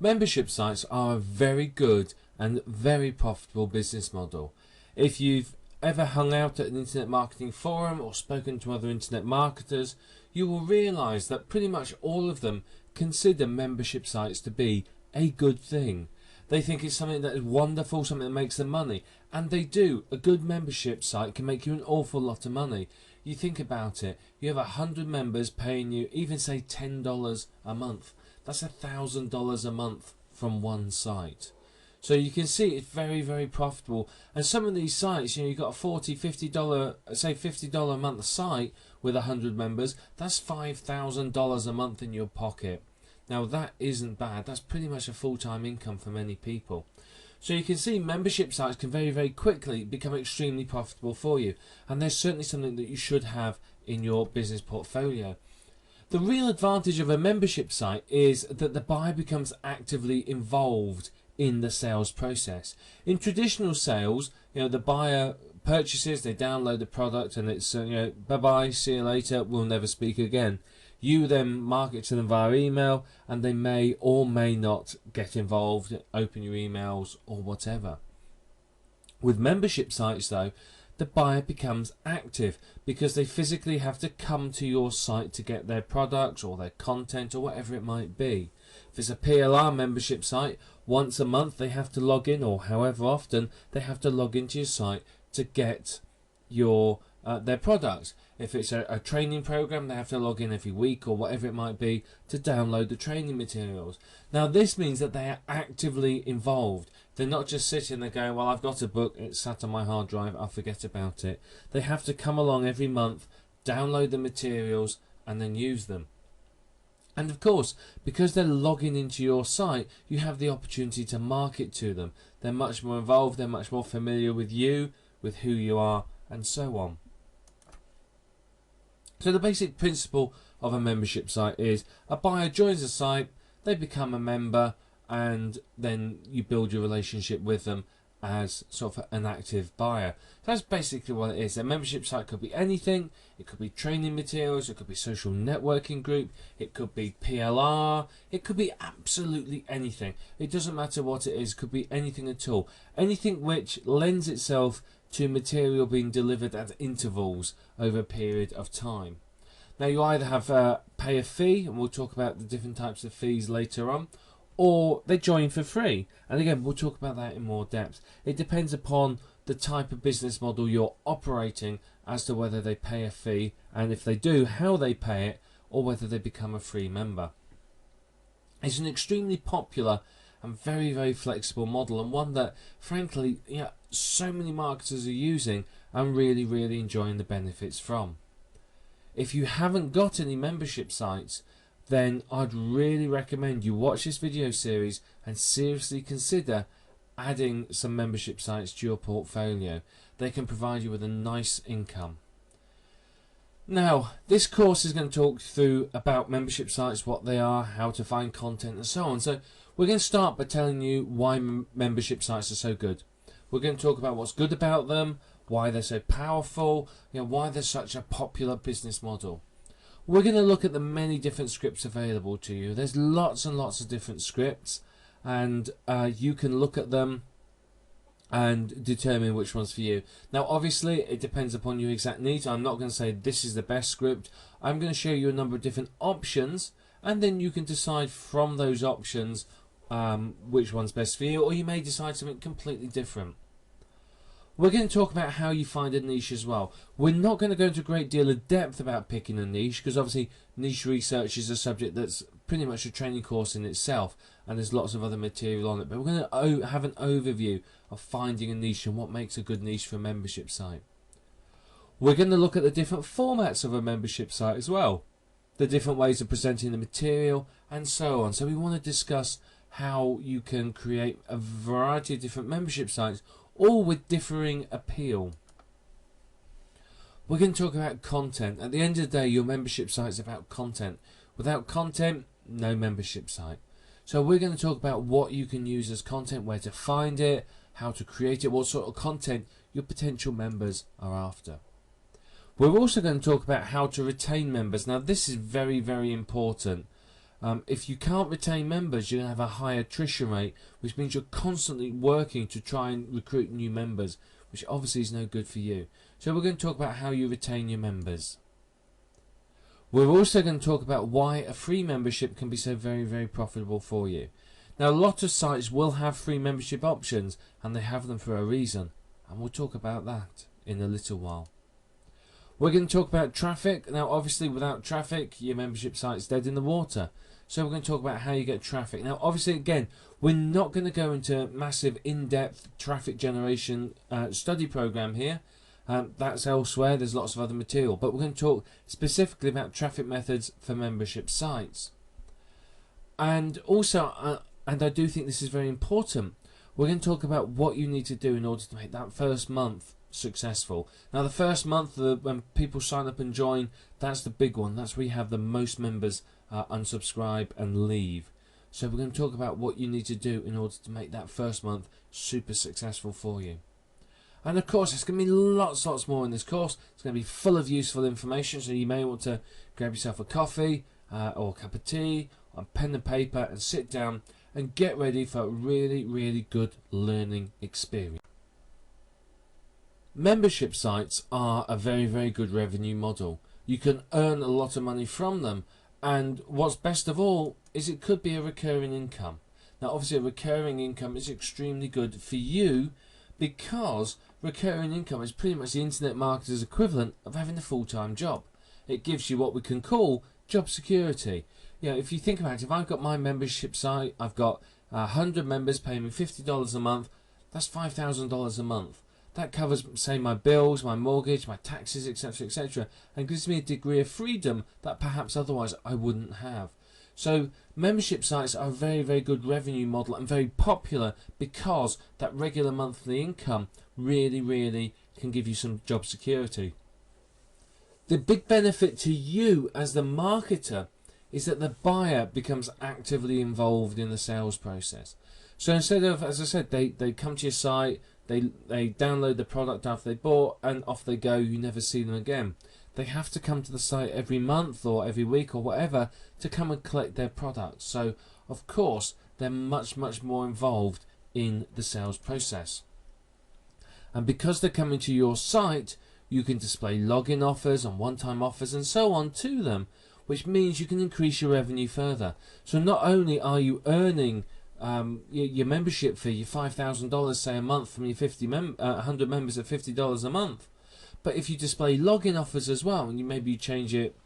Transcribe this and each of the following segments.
Membership sites are a very good and very profitable business model. If you've ever hung out at an internet marketing forum or spoken to other internet marketers, you will realise that pretty much all of them consider membership sites to be a good thing. They think it's something that is wonderful, something that makes them money, and they do. A good membership site can make you an awful lot of money. You think about it, you have 100 members paying you even say $10 a month. That's $1,000 a month from one site. So you can see it's very, very profitable. And some of these sites, you've got a $40, $50, say $50 a month site with 100 members. That's $5,000 a month in your pocket. Now that isn't bad. That's pretty much a full-time income for many people. So you can see membership sites can very, very quickly become extremely profitable for you. And there's certainly something that you should have in your business portfolio. The real advantage of a membership site is that the buyer becomes actively involved in the sales process. In traditional sales, the buyer purchases, they download the product, and it's bye bye, see you later, we'll never speak again. You then market to them via email, and they may or may not get involved, open your emails or whatever. With membership sites though, the buyer becomes active because they physically have to come to your site to get their products or their content or whatever it might be. If it's a PLR membership site, once a month they have to log in, or however often they have to log into your site to get your their products. If it's a training program, they have to log in every week or whatever it might be to download the training materials. Now this means that they are actively involved. They're not just sitting there going, well, I've got a book, it's sat on my hard drive, I'll forget about it. They have to come along every month, download the materials and then use them. And of course, because they're logging into your site, you have the opportunity to market to them. They're much more involved, they're much more familiar with you, with who you are, and so on. So the basic principle of a membership site is a buyer joins a site, they become a member, and then you build your relationship with them as sort of an active buyer. So that's basically what it is. A membership site could be anything. It could be training materials, it could be social networking group, it could be PLR, it could be absolutely anything. It doesn't matter what it is, it could be anything at all. Anything which lends itself to material being delivered at intervals over a period of time. Now you either have pay a fee, and we'll talk about the different types of fees later on, or they join for free, and again we'll talk about that in more depth. It depends upon the type of business model you're operating as to whether they pay a fee, and if they do, how they pay it, or whether they become a free member. It's an extremely popular and very, very flexible model, and one that frankly so many marketers are using and really, really enjoying the benefits from. If you haven't got any membership sites, then I'd really recommend you watch this video series and seriously consider adding some membership sites to your portfolio. They can provide you with a nice income. Now, this course is going to talk through about membership sites, what they are, how to find content and so on. So we're going to start by telling you why membership sites are so good. We're going to talk about what's good about them, why they're so powerful, why they're such a popular business model. We're going to look at the many different scripts available to you. There's lots and lots of different scripts, and you can look at them and determine which one's for you. Now obviously it depends upon your exact needs. I'm not going to say this is the best script. I'm going to show you a number of different options, and then you can decide from those options which one's best for you, or you may decide something completely different. We're going to talk about how you find a niche as well. We're not going to go into a great deal of depth about picking a niche, because obviously niche research is a subject that's pretty much a training course in itself, and there's lots of other material on it. But we're going to have an overview of finding a niche and what makes a good niche for a membership site. We're going to look at the different formats of a membership site as well, the different ways of presenting the material and so on. So we want to discuss how you can create a variety of different membership sites, all with differing appeal. We're going to talk about content. At the end of the day, your membership site is about content. Without content, no membership site. So we're going to talk about what you can use as content, where to find it, how to create it, what sort of content your potential members are after. We're also going to talk about how to retain members. Now this is very, very important. If you can't retain members, you're going to have a high attrition rate, which means you're constantly working to try and recruit new members, which obviously is no good for you. So we're going to talk about how you retain your members. We're also going to talk about why a free membership can be so very, very profitable for you. Now, a lot of sites will have free membership options, and they have them for a reason, and we'll talk about that in a little while. We're going to talk about traffic. Now, obviously, without traffic, your membership site's dead in the water. So we're going to talk about how you get traffic. Now, obviously, again, we're not going to go into massive, in-depth traffic generation study program here. That's elsewhere. There's lots of other material. But we're going to talk specifically about traffic methods for membership sites. And also, and I do think this is very important, we're going to talk about what you need to do in order to make that first month successful. Now, the first month when people sign up and join, that's the big one. That's where you have the most members unsubscribe and leave. So we're going to talk about what you need to do in order to make that first month super successful for you. And of course, there's going to be lots more in this course. It's going to be full of useful information, so you may want to grab yourself a coffee or a cup of tea, or a pen and paper, and sit down and get ready for a really good learning experience. Membership sites are a very good revenue model. You can earn a lot of money from them, and what's best of all is it could be a recurring income. Now, obviously, a recurring income is extremely good for you, because recurring income is pretty much the internet marketer's equivalent of having a full-time job. It gives you what we can call job security. You know, if you think about it, if I've got my membership site, I've got 100 members paying me $50 a month, that's $5,000 a month. That covers, say, my bills, my mortgage, my taxes, etc, etc, and gives me a degree of freedom that perhaps otherwise I wouldn't have. So membership sites are a very good revenue model, and very popular because that regular monthly income really can give you some job security. The big benefit to you as the marketer is that the buyer becomes actively involved in the sales process. So instead of, as I said, they come to your site, they download the product after they bought, and off they go, you never see them again. They have to come to the site every month or every week or whatever to come and collect their products. So, of course, they're much more involved in the sales process. And because they're coming to your site, you can display login offers and one-time offers and so on to them, which means you can increase your revenue further. So not only are you earning your membership fee, your $5,000 say a month from your 100 members at $50 a month, but if you display login offers as well, and you change it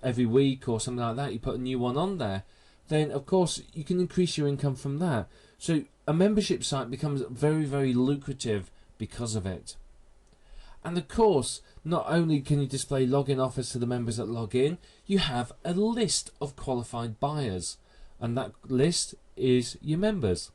every week or something like that, you put a new one on there, then of course you can increase your income from that. So a membership site becomes very lucrative because of it. And of course, not only can you display login offers to the members that log in, you have a list of qualified buyers, and that list is your members.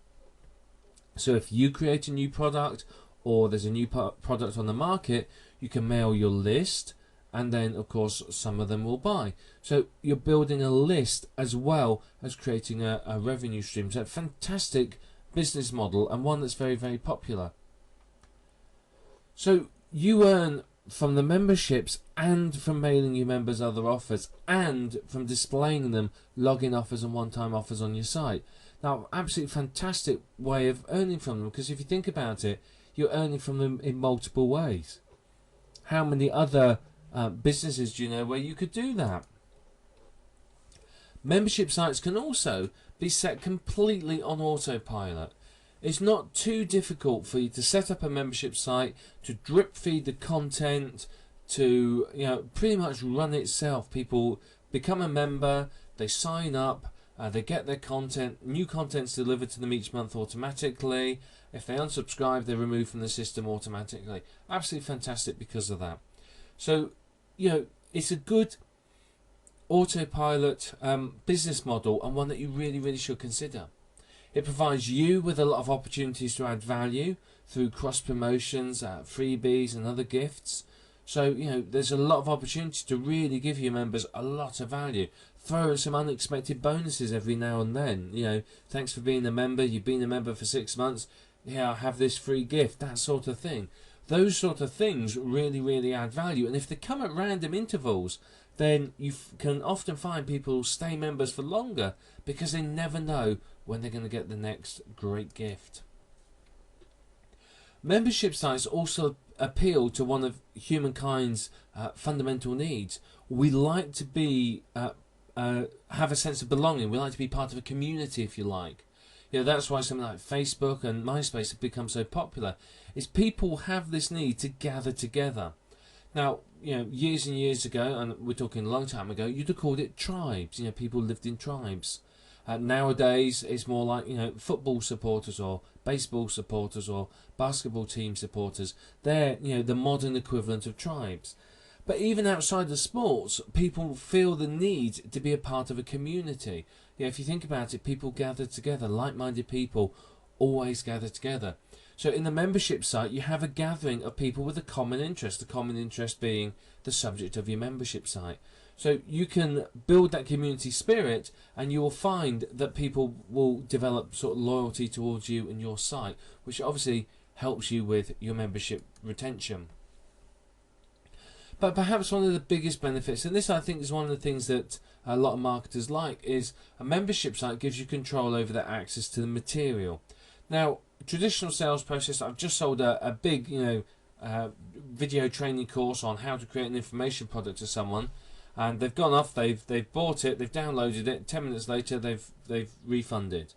So if you create a new product, or there's a new product on the market, you can mail your list, and then of course some of them will buy. So you're building a list as well as creating a revenue stream. So a fantastic business model, and one that's very popular. So you earn from the memberships, and from mailing your members other offers, and from displaying them login offers and one-time offers on your site. Now, absolutely fantastic way of earning from them, because if you think about it, you're earning from them in multiple ways. How many other businesses do you know where you could do that? Membership sites can also be set completely on autopilot. It's not too difficult for you to set up a membership site, to drip feed the content, to pretty much run itself. People become a member, they sign up, they get their content, new content's delivered to them each month automatically. If they unsubscribe, they're removed from the system automatically. Absolutely fantastic because of that. So, it's a good autopilot business model, and one that you really should consider. It provides you with a lot of opportunities to add value through cross promotions, freebies and other gifts. So, there's a lot of opportunity to really give your members a lot of value. Throw in some unexpected bonuses every now and then. Thanks for being a member. You've been a member for 6 months. Yeah, I have this free gift, that sort of thing. those sort of things really, really add value. And if they come at random intervals, then you can often find people stay members for longer because they never know when they're going to get the next great gift. Membership sites also appeal to one of humankind's fundamental needs. We like to be have a sense of belonging. We like to be part of a community, if you like. You know, that's why something like Facebook and MySpace have become so popular. Is people have this need to gather together. Now, you know, years and years ago, and we're talking a long time ago, you'd have called it tribes. You know, people lived in tribes. Nowadays, it's more like, you know, football supporters or baseball supporters or basketball team supporters. They're, you know, the modern equivalent of tribes. But even outside the sports, people feel the need to be a part of a community. You know, if you think about it, people gather together. Like-minded people always gather together. So in the membership site, you have a gathering of people with a common interest. The common interest being the subject of your membership site. So you can build that community spirit, and you will find that people will develop sort of loyalty towards you and your site, which obviously helps you with your membership retention. But perhaps one of the biggest benefits, and this I think is one of the things that a lot of marketers like, is a membership site gives you control over the access to the material. Now, traditional sales process, I've just sold a big, you know, video training course on how to create an information product to someone, and they've gone off, they've bought it, they've downloaded it, 10 minutes later they've refunded.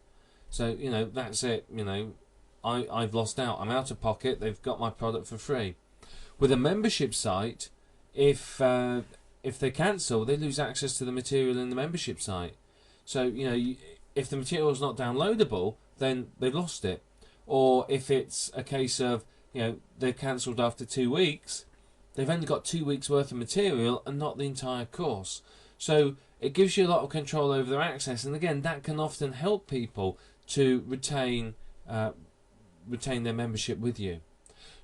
So, you know, that's it. You know, I've lost out. I'm out of pocket. They've got my product for free. With a membership site, if they cancel, they lose access to the material in the membership site. So, you know, if the material is not downloadable, then they've lost it. Or if it's a case of, you know, they've cancelled after 2 weeks, they've only got 2 weeks worth of material and not the entire course. So it gives you a lot of control over their access, and again, that can often help people to retain their membership with you.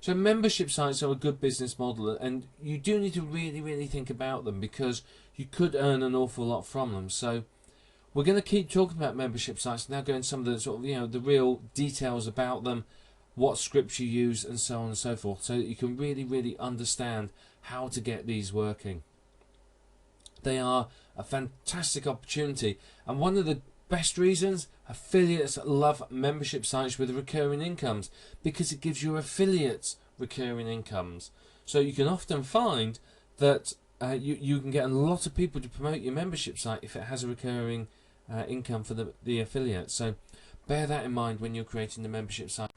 So membership sites are a good business model, and you do need to really, really think about them, because you could earn an awful lot from them. So we're going to keep talking about membership sites, now going some of the sort of, you know, the real details about them, what scripts you use, and so on and so forth, so that you can really, really understand how to get these working. They are a fantastic opportunity, and one of the best reasons affiliates love membership sites with recurring incomes, because it gives your affiliates recurring incomes. So you can often find that you can get a lot of people to promote your membership site if it has a recurring income for the affiliate. So bear that in mind when you're creating the membership site.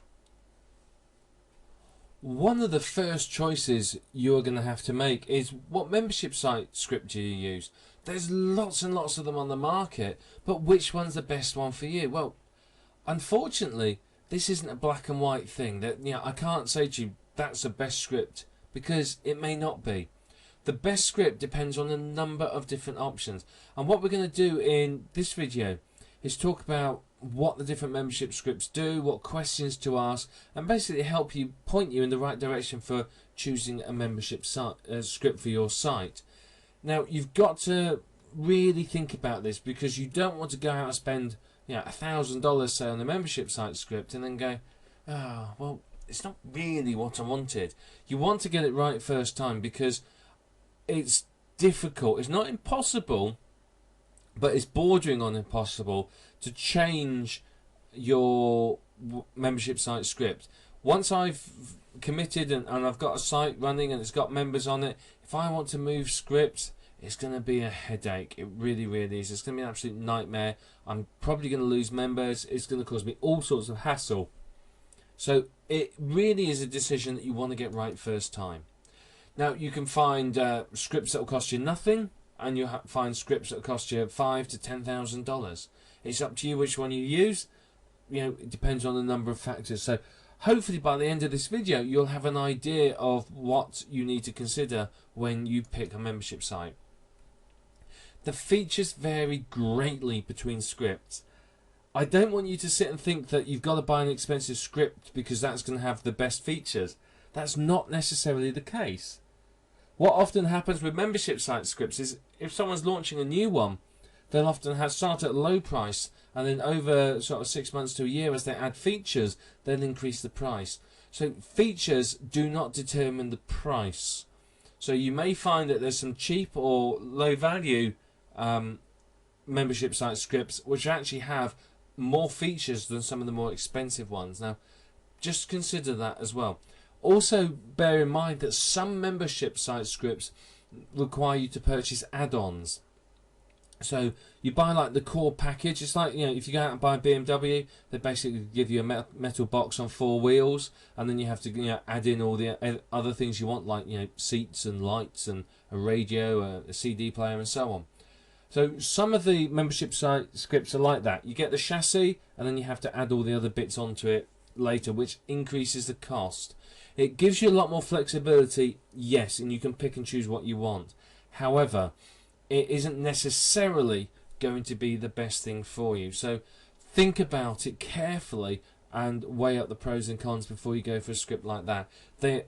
One of the first choices you're going to have to make is what membership site script do you use. There's lots and lots of them on the market, but which one's the best one for you? Well, unfortunately, this isn't a black and white thing. That, you know, I can't say to you that's the best script, because it may not be. The best script depends on a number of different options, and what we're going to do in this video is talk about what the different membership scripts do, what questions to ask, and basically help you, point you in the right direction for choosing a membership script for your site. Now, you've got to really think about this, because you don't want to go out and spend, you know, $1,000 say on a membership site script and then go, oh, well, it's not really what I wanted. You want to get it right first time, because it's difficult. It's not impossible, but it's bordering on impossible to change your membership site script. Once I've committed and I've got a site running and it's got members on it, if I want to move scripts, it's going to be a headache. It really, really is. It's going to be an absolute nightmare. I'm probably going to lose members. It's going to cause me all sorts of hassle. So it really is a decision that you want to get right first time. Now, you can find scripts that will cost you nothing, and you find scripts that will cost you $5,000 to $10,000. It's up to you which one you use. You know, it depends on a number of factors. So hopefully by the end of this video, you'll have an idea of what you need to consider when you pick a membership site. The features vary greatly between scripts. I don't want you to sit and think that you've got to buy an expensive script because that's going to have the best features. That's not necessarily the case. What often happens with membership site scripts is if someone's launching a new one, they'll often start at a low price, and then over sort of 6 months to a year, as they add features, they'll increase the price. So features do not determine the price. So you may find that there's some cheap or low value membership site scripts which actually have more features than some of the more expensive ones. Now, just consider that as well. Also, bear in mind that some membership site scripts require you to purchase add-ons. So you buy like the core package. It's like, if you go out and buy a BMW, they basically give you a metal box on 4 wheels, and then you have to add in all the other things you want, like seats and lights and a radio, a CD player, and so on. So some of the membership site scripts are like that. You get the chassis, and then you have to add all the other bits onto it later, which increases the cost. It gives you a lot more flexibility, yes, and you can pick and choose what you want. However, it isn't necessarily going to be the best thing for you. So think about it carefully and weigh up the pros and cons before you go for a script like that.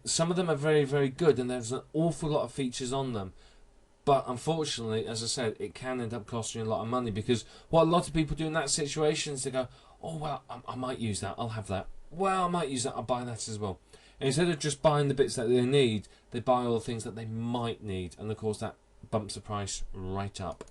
Some of them are very, very good, and there's an awful lot of features on them. But unfortunately, as I said, it can end up costing you a lot of money, because what a lot of people do in that situation is they go, oh, well, I might use that, I'll have that. Well, I might use that, I'll buy that as well. And instead of just buying the bits that they need, they buy all the things that they might need. And of course, that bumps the price right up.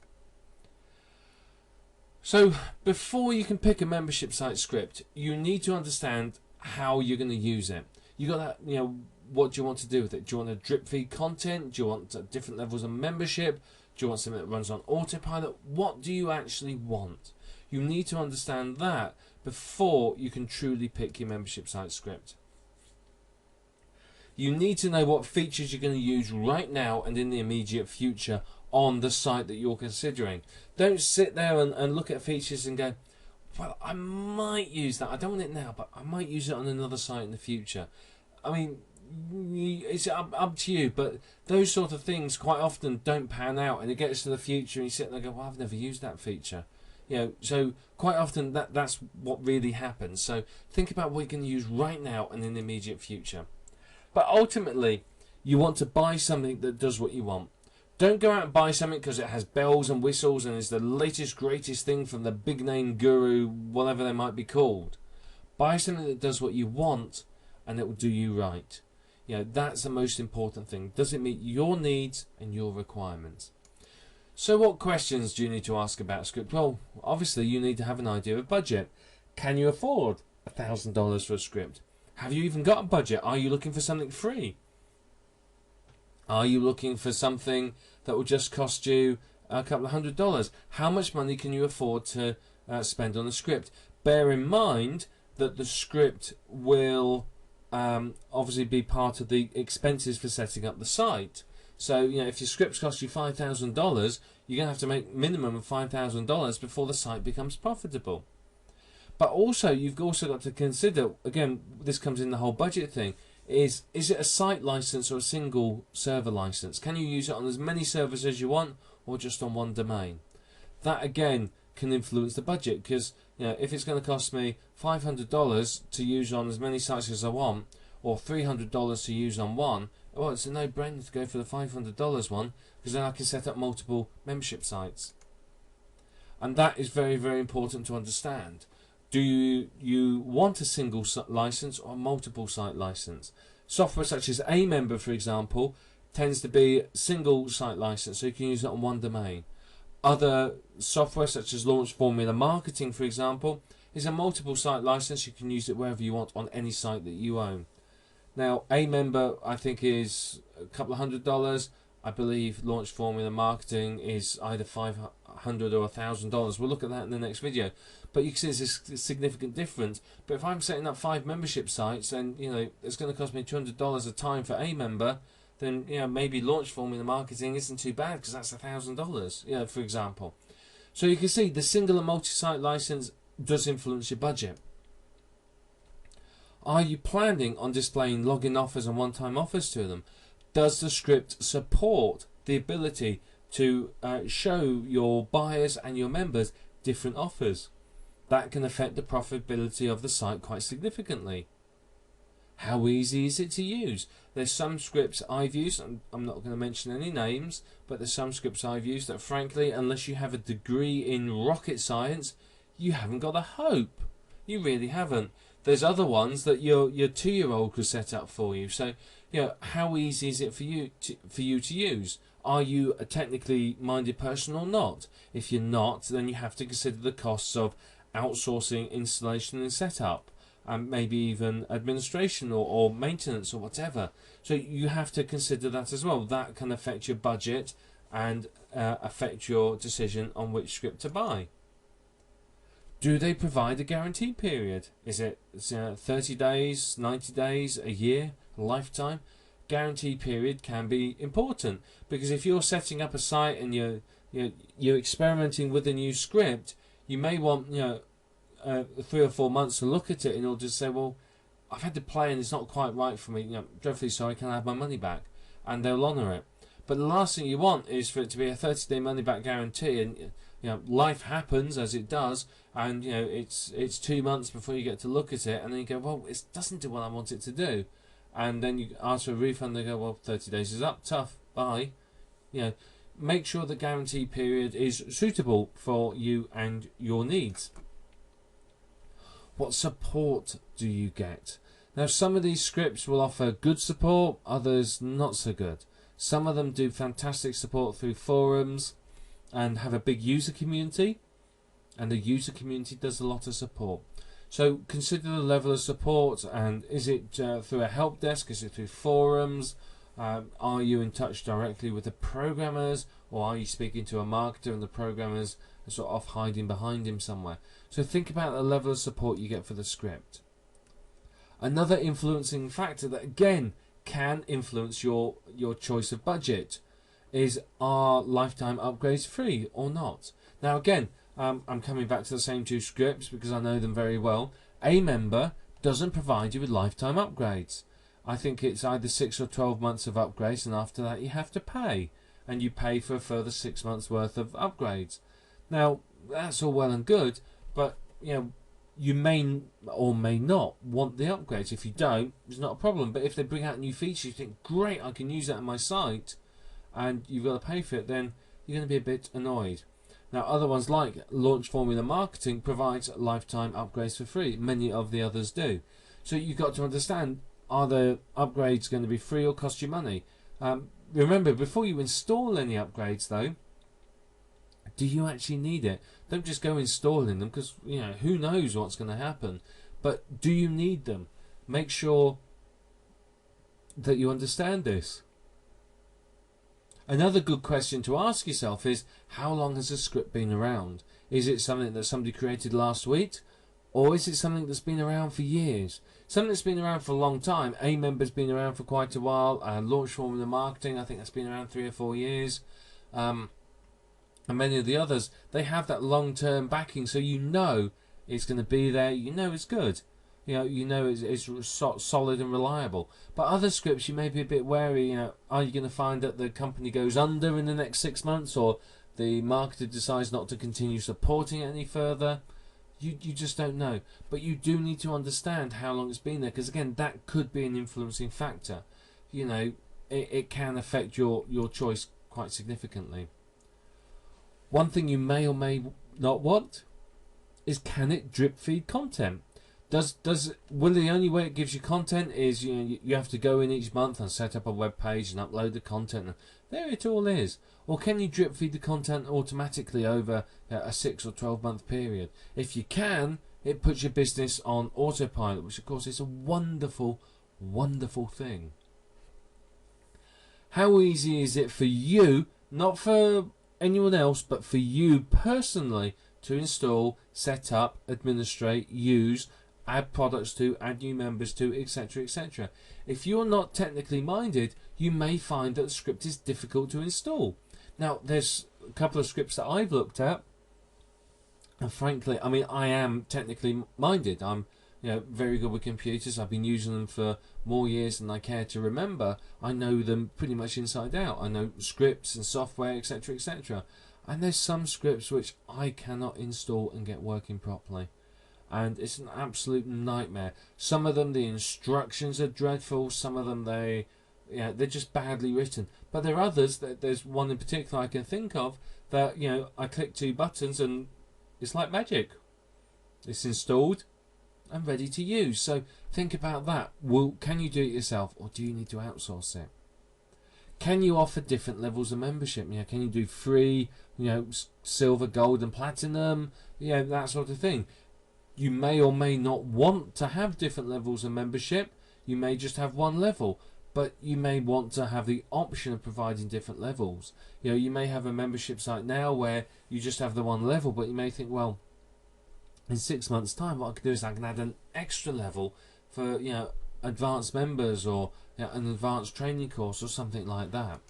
So before you can pick a membership site script, you need to understand how you're going to use it. You got that, what do you want to do with it? Do you want to drip feed content? Do you want different levels of membership? Do you want something that runs on autopilot? What do you actually want? You need to understand that before you can truly pick your membership site script. You need to know what features you're going to use right now and in the immediate future on the site that you're considering. Don't sit there and look at features and go, well, I might use that. I don't want it now, but I might use it on another site in the future. I mean, it's up to you, but those sort of things quite often don't pan out, and it gets to the future and you sit there and go, well, I've never used that feature. So quite often that's what really happens. So think about what you can use right now and in the immediate future. But ultimately, you want to buy something that does what you want. Don't go out and buy something because it has bells and whistles and is the latest, greatest thing from the big name guru, whatever they might be called. Buy something that does what you want, and it will do you right. That's the most important thing. Does it meet your needs and your requirements? So what questions do you need to ask about a script? Well, obviously you need to have an idea of budget. Can you afford $1,000 for a script? Have you even got a budget? Are you looking for something free? Are you looking for something that will just cost you a couple of $100s? How much money can you afford to spend on a script? Bear in mind that the script will obviously be part of the expenses for setting up the site. So, if your scripts cost you $5,000, you're going to have to make minimum of $5,000 before the site becomes profitable. But also, you've also got to consider, again, this comes in the whole budget thing, is it a site license or a single server license? Can you use it on as many servers as you want, or just on one domain? That, again, can influence the budget, because if it's going to cost me $500 to use on as many sites as I want, or $300 to use on one, well, it's a no-brainer to go for the $500 one, because then I can set up multiple membership sites. And that is very, very important to understand. Do you want a single license or a multiple site license? Software such as Amember, for example, tends to be single site license, so you can use it on one domain. Other software such as Launch Formula Marketing, for example, is a multiple site license. You can use it wherever you want on any site that you own. Now, Amember, I think, is a couple of $100. I believe Launch Formula Marketing is either $500 or $1,000. We'll look at that in the next video. But you can see there's a significant difference. But if I'm setting up 5 membership sites and it's going to cost me $200 a time for Amember, then maybe Launch Formula Marketing isn't too bad, because that's $1,000, for example. So you can see the single and multi-site license does influence your budget. Are you planning on displaying login offers and one-time offers to them? Does the script support the ability to show your buyers and your members different offers? That can affect the profitability of the site quite significantly. How easy is it to use? There's some scripts I've used, and I'm not going to mention any names, but there's some scripts I've used that, frankly, unless you have a degree in rocket science, you haven't got a hope. You really haven't. There's other ones that your 2-year-old could set up for you. So, how easy is it for you to use? Are you a technically minded person or not? If you're not, then you have to consider the costs of outsourcing installation and setup, and maybe even administration or maintenance or whatever. So you have to consider that as well. That can affect your budget and affect your decision on which script to buy. Do they provide a guarantee period? Is it 30 days, 90 days, a year, a lifetime? Guarantee period can be important, because if you're setting up a site and you're experimenting with a new script, you may want 3 or 4 months to look at it in order to say, well, I've had to play and it's not quite right for me. Dreadfully sorry, can I have my money back? And they'll honour it. But the last thing you want is for it to be a 30-day money back guarantee, and life happens as it does, and it's 2 months before you get to look at it, and then you go, well, it doesn't do what I want it to do, and then you ask for a refund. They go, well, 30 days is up, tough, bye. Make sure the guarantee period is suitable for you and your needs. What support do you get? Now, some of these scripts will offer good support, others not so good. Some of them do fantastic support through forums and have a big user community, and the user community does a lot of support. So consider the level of support, and is it through a help desk, is it through forums, are you in touch directly with the programmers, or are you speaking to a marketer and the programmers are sort of hiding behind him somewhere? So think about the level of support you get for the script. Another influencing factor that again can influence your choice of budget is, are lifetime upgrades free or not? Now again, I'm coming back to the same 2 scripts because I know them very well. Amember doesn't provide you with lifetime upgrades. I think it's either 6 or 12 months of upgrades, and after that you have to pay, and you pay for a further 6 months worth of upgrades. Now that's all well and good, but you may or may not want the upgrades. If you don't, it's not a problem. But if they bring out new features, you think, great, I can use that on my site, and you've got to pay for it, then you're going to be a bit annoyed. Now, other ones like Launch Formula Marketing provides lifetime upgrades for free. Many of the others do. So you've got to understand, are the upgrades going to be free or cost you money? Remember, before you install any upgrades, though, do you actually need it? Don't just go installing them, because who knows what's going to happen. But do you need them? Make sure that you understand this. Another good question to ask yourself is, how long has a script been around? Is it something that somebody created last week, or is it something that's been around for years? Something that's been around for a long time. Amember's been around for quite a while. Launch Formula Marketing, I think that's been around 3 or 4 years. And many of the others, they have that long-term backing, so it's going to be there. It's good. It's solid and reliable. But other scripts, you may be a bit wary. Are you going to find that the company goes under in the next 6 months, or the marketer decides not to continue supporting it any further? You just don't know. But you do need to understand how long it's been there, because again, that could be an influencing factor. It can affect your choice quite significantly. One thing you may or may not want is, can it drip feed content? Will the only way it gives you content is you have to go in each month and set up a web page and upload the content, and there it all is? Or can you drip feed the content automatically over a 6 or 12 month period? If you can, it puts your business on autopilot, which of course is a wonderful, wonderful thing. How easy is it for you, not for anyone else, but for you personally, to install, set up, administrate, use, add products to, add new members to, etc, etc. If you're not technically minded, you may find that the script is difficult to install. Now, there's a couple of scripts that I've looked at, and frankly, I am technically minded. I'm very good with computers. I've been using them for more years than I care to remember. I know them pretty much inside out. I know scripts and software, etc, etc. And there's some scripts which I cannot install and get working properly, and it's an absolute nightmare. Some of them, the instructions are dreadful. Some of them, they're just badly written. But there are others, there's one in particular I can think of, that I click 2 buttons and it's like magic. It's installed, and ready to use. So think about that. Can you do it yourself, or do you need to outsource it? Can you offer different levels of membership? Can you do free, silver, gold, and platinum? That sort of thing. You may or may not want to have different levels of membership. You may just have one level, but you may want to have the option of providing different levels. You may have a membership site now where you just have the one level, but you may think, well, in 6 months' time, what I can do is I can add an extra level for advanced members, or an advanced training course or something like that.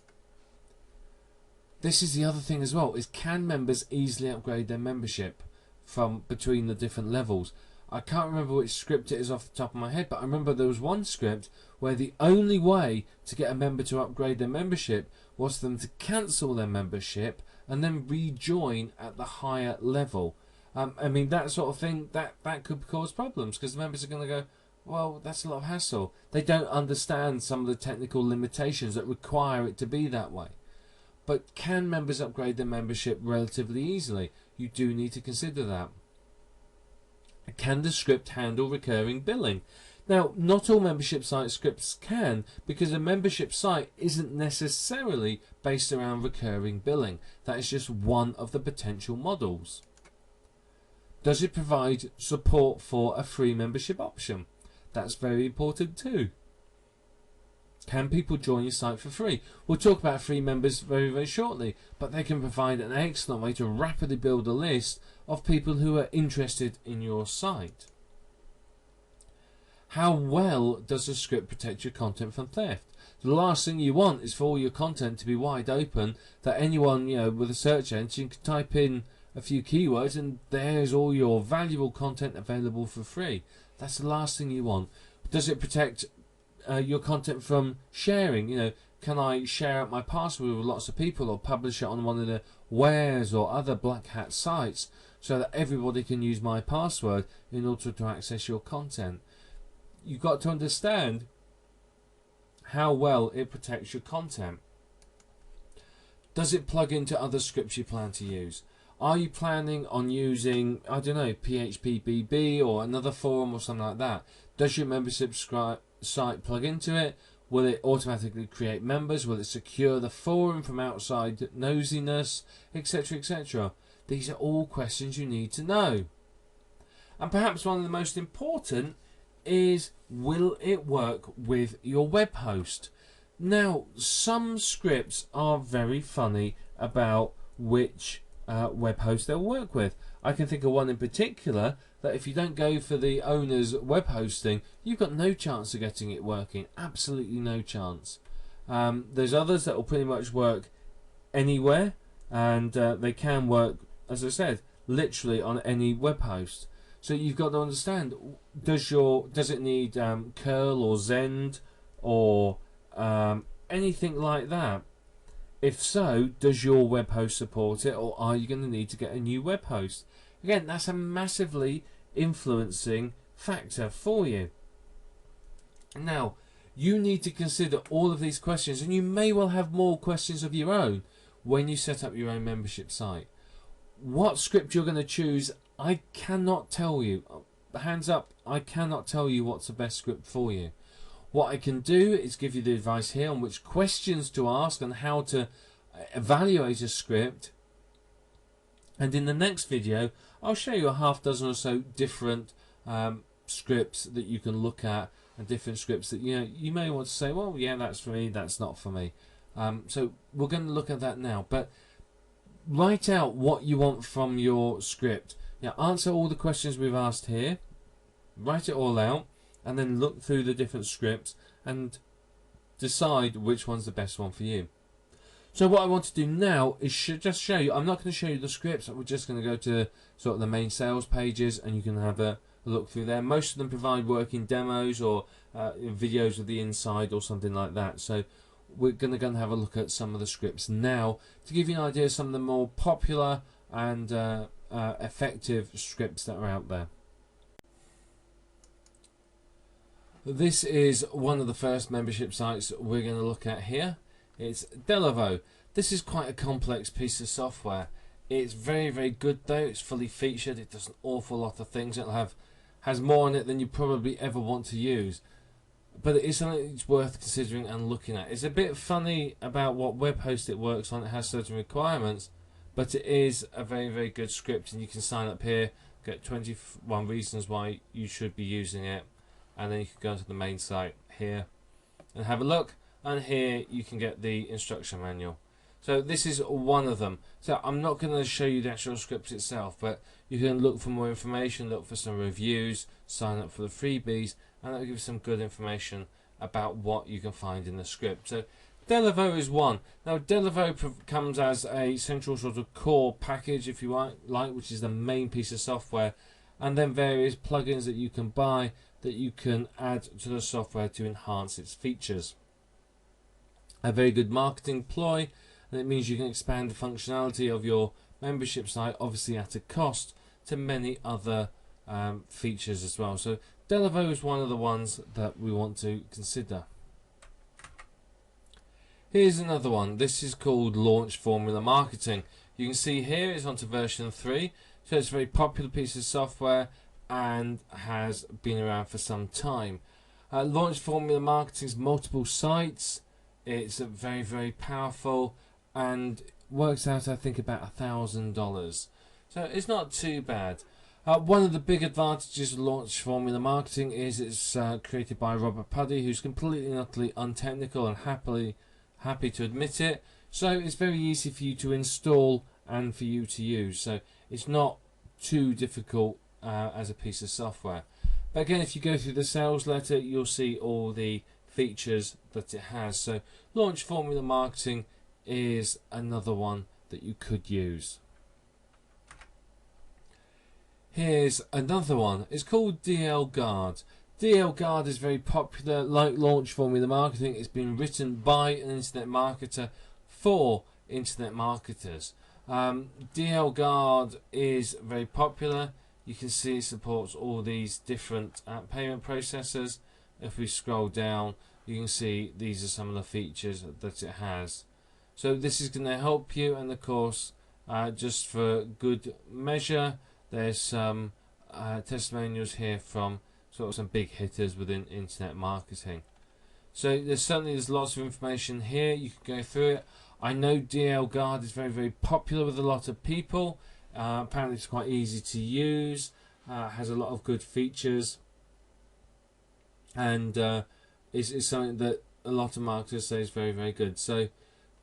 This is the other thing as well, is can members easily upgrade their membership from between the different levels? I can't remember which script it is off the top of my head, but I remember there was one script where the only way to get a member to upgrade their membership was for them to cancel their membership and then rejoin at the higher level. That sort of thing, that could cause problems, because the members are going to go, well, that's a lot of hassle. They don't understand some of the technical limitations that require it to be that way. But can members upgrade their membership relatively easily? You do need to consider that. Can the script handle recurring billing? Now, not all membership site scripts can, because a membership site isn't necessarily based around recurring billing. That is just one of the potential models. Does it provide support for a free membership option? That's very important too. Can people join your site for free? We'll talk about free members very, very shortly, but they can provide an excellent way to rapidly build a list of people who are interested in your site. How well does the script protect your content from theft? The last thing you want is for all your content to be wide open, that anyone with a search engine can type in a few keywords and there's all your valuable content available for free. That's the last thing you want. Does it protect your content from sharing? Can I share out my password with lots of people, or publish it on one of the Wares or other black hat sites so that everybody can use my password in order to access your content? You've got to understand how well it protects your content. Does it plug into other scripts you plan to use? Are you planning on using, PHPBB or another forum or something like that? Does your membership site plug into it? Will it automatically create members? Will it secure the forum from outside nosiness, etc., etc.? These are all questions you need to know. And perhaps one of the most important is, will it work with your web host? Now, some scripts are very funny about which web host they'll work with. I can think of one in particular that if you don't go for the owner's web hosting, you've got no chance of getting it working. Absolutely no chance. There's others that will pretty much work anywhere, and they can work, as I said, literally on any web host. So you've got to understand, does it need curl or Zend or anything like that? If so, does your web host support it, or are you going to need to get a new web host? Again, that's a massively influencing factor for you. Now, you need to consider all of these questions, and you may well have more questions of your own when you set up your own membership site. What script you're going to choose, I cannot tell you. Hands up, I cannot tell you what's the best script for you. What I can do is give you the advice here on which questions to ask and how to evaluate a script. And in the next video, I'll show you a half dozen or so different scripts that you can look at, and different scripts that you may want to say, well, yeah, that's for me, that's not for me. So we're going to look at that now. But write out what you want from your script. Answer all the questions we've asked here. Write it all out, and then look through the different scripts and decide which one's the best one for you. So what I want to do now is just show you. I'm not going to show you the scripts. We're just going to go to sort of the main sales pages, and you can have a look through there. Most of them provide working demos or videos of the inside or something like that. So we're going to go and have a look at some of the scripts now to give you an idea of some of the more popular and effective scripts that are out there. This is one of the first membership sites we're going to look at here. It's Deliveroo. This is quite a complex piece of software. It's very, very good though. It's fully featured. It does an awful lot of things. It'll have has more on it than you probably ever want to use. But it is something that's worth considering and looking at. It's a bit funny about what web host it works on. It has certain requirements, but it is a very, very good script, and you can sign up here, get 21 reasons why you should be using it, and then you can go to the main site here and have a look, and here you can get the instruction manual. So this is one of them. So I'm not going to show you the actual script itself, but you can look for more information, look for some reviews, sign up for the freebies, and that'll give you some good information about what you can find in the script. So Delaveau is one. Now Delaveau comes as a central sort of core package, if you like, which is the main piece of software, and then various plugins that you can buy that you can add to the software to enhance its features. A very good marketing ploy, and it means you can expand the functionality of your membership site, obviously at a cost, to many other features as well. So Delaveau is one of the ones that we want to consider. Here's another one. This is called Launch Formula Marketing. You can see here it's onto version 3, so it's a very popular piece of software and has been around for some time. Launch Formula Marketing's multiple sites. It's very, very powerful and works out, I think, about $1,000. So it's not too bad. One of the big advantages of Launch Formula Marketing is it's created by Robert Puddy, who's completely and utterly untechnical and happy to admit it. So it's very easy for you to install and for you to use. So it's not too difficult as a piece of software. But again, if you go through the sales letter, you'll see all the features that it has. So Launch Formula Marketing is another one that you could use. Here's another one. It's called DL Guard. DL Guard is very popular. Like Launch Formula Marketing, it's been written by an internet marketer for internet marketers. DL Guard is very popular. You can see it supports all these different payment processors. If we scroll down, you can see these are some of the features that it has. So this is going to help you, and of course, just for good measure, there's some testimonials here from sort of some big hitters within internet marketing. So there's lots of information here. You can go through it. I know DL Guard is very, very popular with a lot of people. Apparently it's quite easy to use, has a lot of good features, and is something that a lot of marketers say is very, very good. So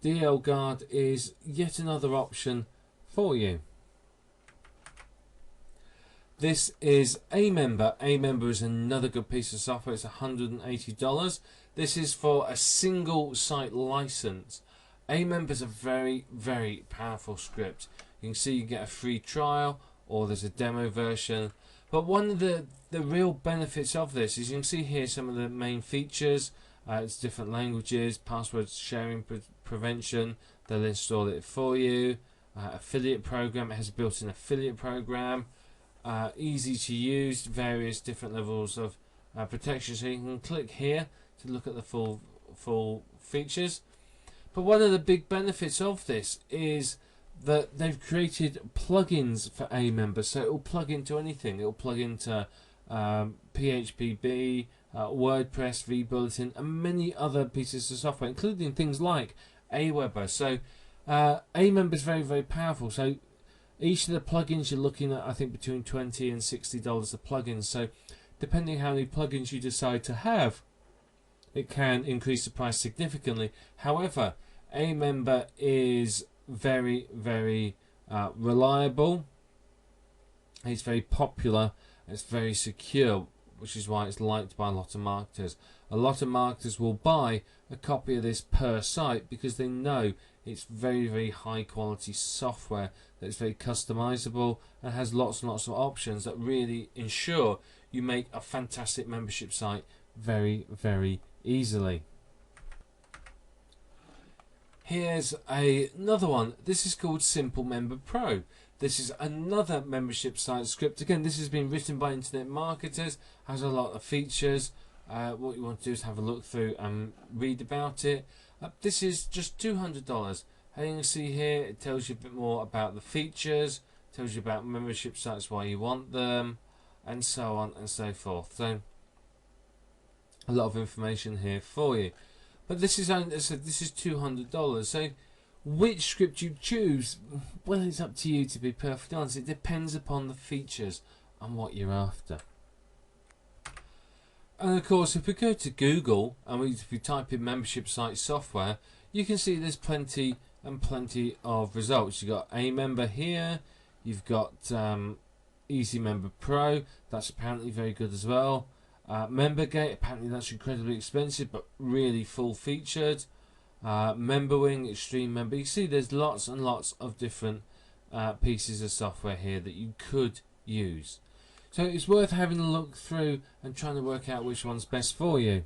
DL Guard is yet another option for you. This is Amember. Amember is another good piece of software. It's $180. This is for a single site license. Amember is a very, very powerful script. You can see you get a free trial, or there's a demo version. But one of the real benefits of this is you can see here some of the main features. It's different languages, password sharing prevention. They'll install it for you. Affiliate program. It has a built-in affiliate program. Easy to use, various different levels of protection. So you can click here to look at the full features. But one of the big benefits of this is that they've created plugins for Amember, so it will plug into anything. It will plug into PHPB, WordPress, vBulletin, and many other pieces of software, including things like Aweber. So Amember is very, very powerful. So each of the plugins you're looking at, I think, between $20 and $60 a plugin. So depending how many plugins you decide to have, it can increase the price significantly. However, Amember is very, very reliable. It's very popular. It's very secure, which is why it's liked by a lot of marketers. A lot of marketers will buy a copy of this per site because they know it's very, very high quality software that's very customizable and has lots and lots of options that really ensure you make a fantastic membership site very, very easily. Here's another one. This is called Simple Member Pro. This is another membership site script. Again, this has been written by internet marketers, has a lot of features. What you want to do is have a look through and read about it. This is just $200. As you can see here, it tells you a bit more about the features, tells you about membership sites, why you want them, and so on and so forth. So a lot of information here for you. But this is only, as I said, this is $200. So which script you choose, well, it's up to you, to be perfectly honest. It depends upon the features and what you're after. And of course, if we go to Google and if we type in membership site software, you can see there's plenty and plenty of results. You've got a member here, you've got Easy Member Pro, that's apparently very good as well. MemberGate, apparently that's incredibly expensive but really full featured. MemberWing, Extreme Member. You see there's lots and lots of different pieces of software here that you could use. So it's worth having a look through and trying to work out which one's best for you.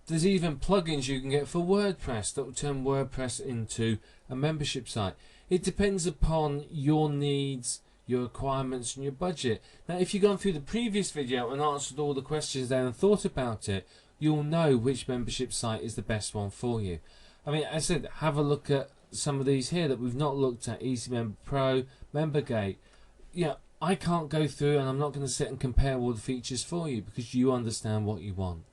There's even plugins you can get for WordPress that will turn WordPress into a membership site. It depends upon your needs, your requirements and your budget. Now if you've gone through the previous video and answered all the questions there and thought about it, you'll know which membership site is the best one for you. I mean, as I said, have a look at some of these here that we've not looked at. Easy Member Pro, MemberGate. Yeah, I can't go through and I'm not going to sit and compare all the features for you because you understand what you want.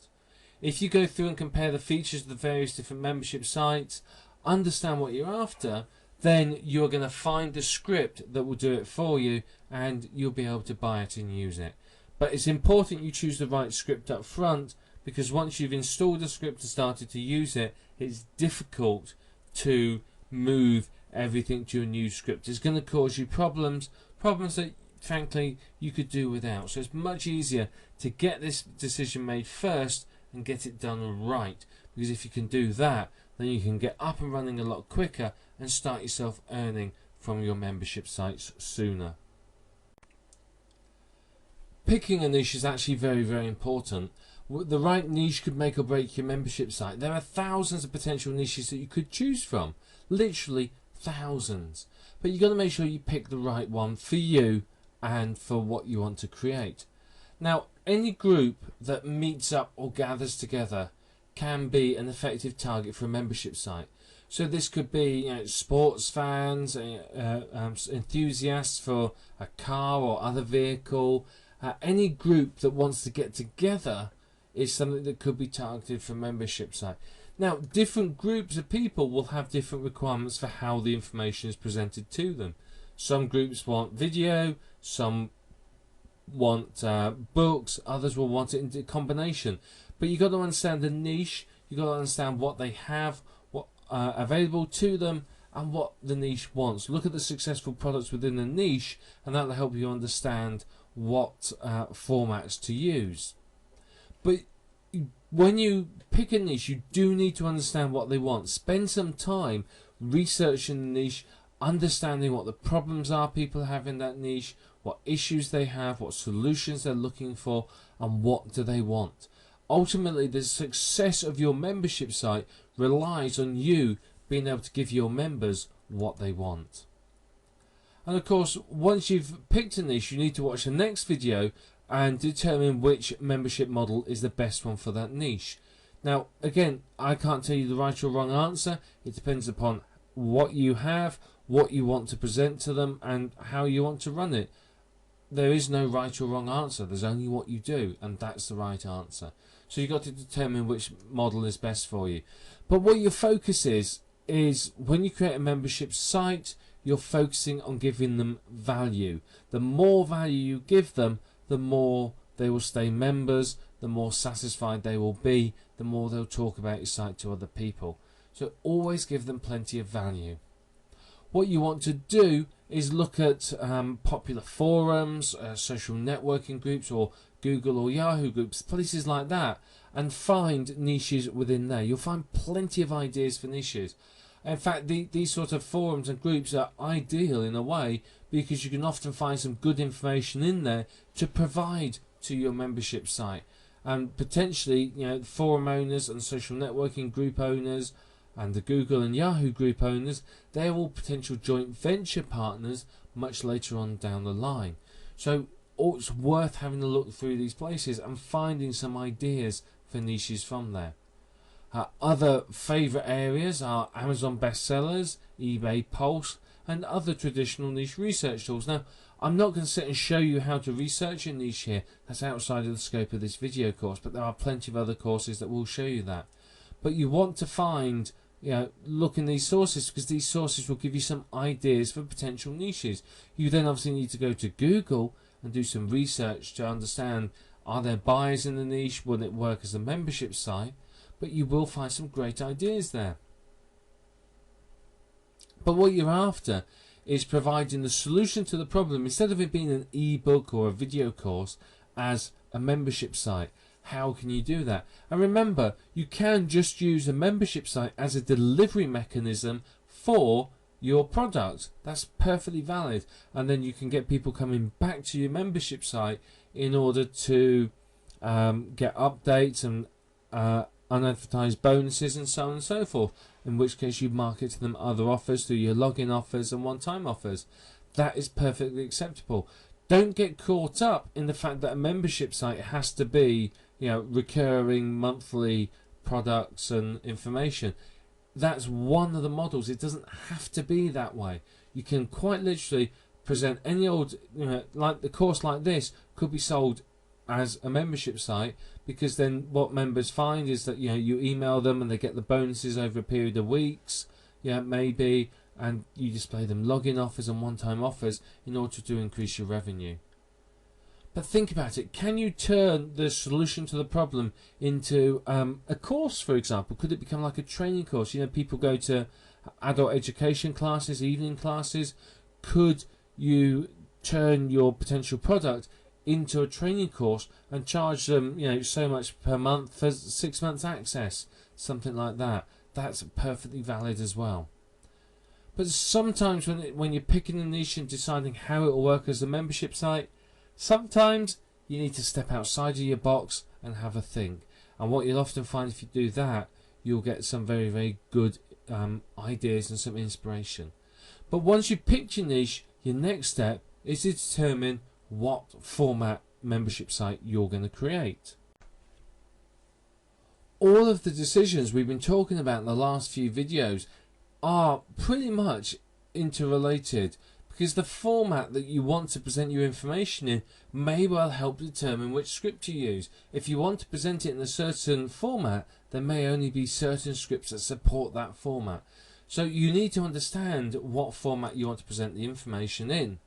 If you go through and compare the features of the various different membership sites, understand what you're after, then you're going to find the script that will do it for you and you'll be able to buy it and use it. But it's important you choose the right script up front, because once you've installed the script and started to use it, it's difficult to move everything to a new script. It's going to cause you problems that frankly you could do without. So it's much easier to get this decision made first and get it done right, because if you can do that, then you can get up and running a lot quicker and start yourself earning from your membership sites sooner. Picking a niche is actually very, very important. The right niche could make or break your membership site. There are thousands of potential niches that you could choose from, literally thousands, but you've got to make sure you pick the right one for you and for what you want to create. Now, any group that meets up or gathers together can be an effective target for a membership site. So this could be sports fans, enthusiasts for a car or other vehicle. Any group that wants to get together is something that could be targeted for a membership site. Now, different groups of people will have different requirements for how the information is presented to them. Some groups want video, some want books, others will want it in combination. But you've got to understand the niche, you've got to understand what they have, what available to them, and what the niche wants. Look at the successful products within the niche, and that will help you understand what formats to use. But when you pick a niche, you do need to understand what they want. Spend some time researching the niche, understanding what the problems are people have in that niche, what issues they have, what solutions they're looking for, and what do they want. Ultimately, the success of your membership site relies on you being able to give your members what they want. And of course, once you've picked a niche, you need to watch the next video and determine which membership model is the best one for that niche. Now, again, I can't tell you the right or wrong answer. It depends upon what you have, what you want to present to them, and how you want to run it. There is no right or wrong answer. There's only what you do, and that's the right answer. So you've got to determine which model is best for you. But what your focus is when you create a membership site, you're focusing on giving them value. The more value you give them, the more they will stay members, the more satisfied they will be, the more they'll talk about your site to other people. So always give them plenty of value. What you want to do is look at popular forums, social networking groups, or Google or Yahoo groups, places like that, and find niches within there. You'll find plenty of ideas for niches. In fact, these sort of forums and groups are ideal in a way, because you can often find some good information in there to provide to your membership site. And potentially, forum owners and social networking group owners and the Google and Yahoo group owners, they're all potential joint venture partners much later on down the line. So it's worth having a look through these places and finding some ideas for niches from there. Other favourite areas are Amazon bestsellers, eBay Pulse, and other traditional niche research tools. Now, I'm not going to sit and show you how to research a niche here. That's outside of the scope of this video course, but there are plenty of other courses that will show you that. But you want to find, look in these sources, because these sources will give you some ideas for potential niches. You then obviously need to go to Google and do some research to understand, are there buyers in the niche? Will it work as a membership site? But you will find some great ideas there. But what you're after is providing the solution to the problem, instead of it being an ebook or a video course, as a membership site. How can you do that? And remember, you can just use a membership site as a delivery mechanism for your product. That's perfectly valid. And then you can get people coming back to your membership site in order to get updates and unadvertised bonuses and so on and so forth, in which case you market to them other offers through your login offers and one-time offers. That is perfectly acceptable. Don't get caught up in the fact that a membership site has to be, recurring monthly products and information. That's one of the models. It doesn't have to be that way. You can quite literally present any old, like the course like this could be sold as a membership site, because then what members find is that you email them and they get the bonuses over a period of weeks, maybe, and you display them login offers and one-time offers in order to increase your revenue. But think about it. Can you turn the solution to the problem into a course, for example? Could it become like a training course? People go to adult education classes, evening classes. Could you turn your potential product into a training course and charge them, so much per month for 6 months access, something like that? That's perfectly valid as well. But sometimes when you're picking a niche and deciding how it will work as a membership site, sometimes you need to step outside of your box and have a think. And what you'll often find, if you do that, you'll get some very, very good ideas and some inspiration. But once you've picked your niche, your next step is to determine what format membership site you're going to create. All of the decisions we've been talking about in the last few videos are pretty much interrelated, because the format that you want to present your information in may well help determine which script you use. If you want to present it in a certain format, there may only be certain scripts that support that format. So you need to understand what format you want to present the information in.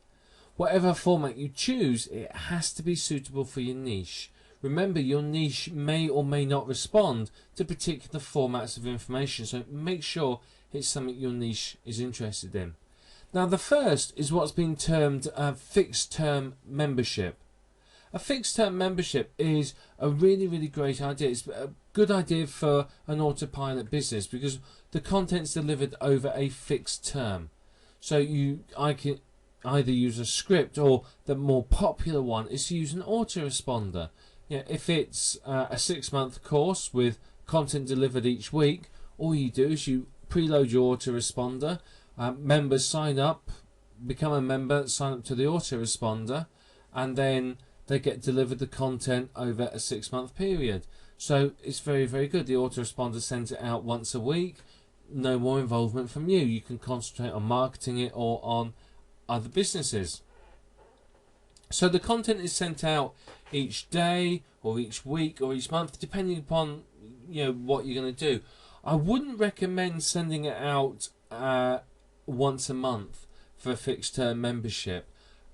Whatever format you choose, it has to be suitable for your niche. Remember, your niche may or may not respond to particular formats of information, so make sure it's something your niche is interested in. Now, the first is what's been termed a fixed-term membership. A fixed-term membership is a really, really great idea. It's a good idea for an autopilot business because the content's delivered over a fixed term. So I can either use a script, or the more popular one is to use an autoresponder. If it's a 6-month course with content delivered each week, all you do is you preload your autoresponder. Members sign up, become a member, sign up to the autoresponder, and then they get delivered the content over a 6-month period. So it's very, very good. The autoresponder sends it out once a week. No more involvement from you. You can concentrate on marketing it or on other businesses. So the content is sent out each day or each week or each month, depending upon what you're going to do. I wouldn't recommend sending it out once a month for a fixed term membership.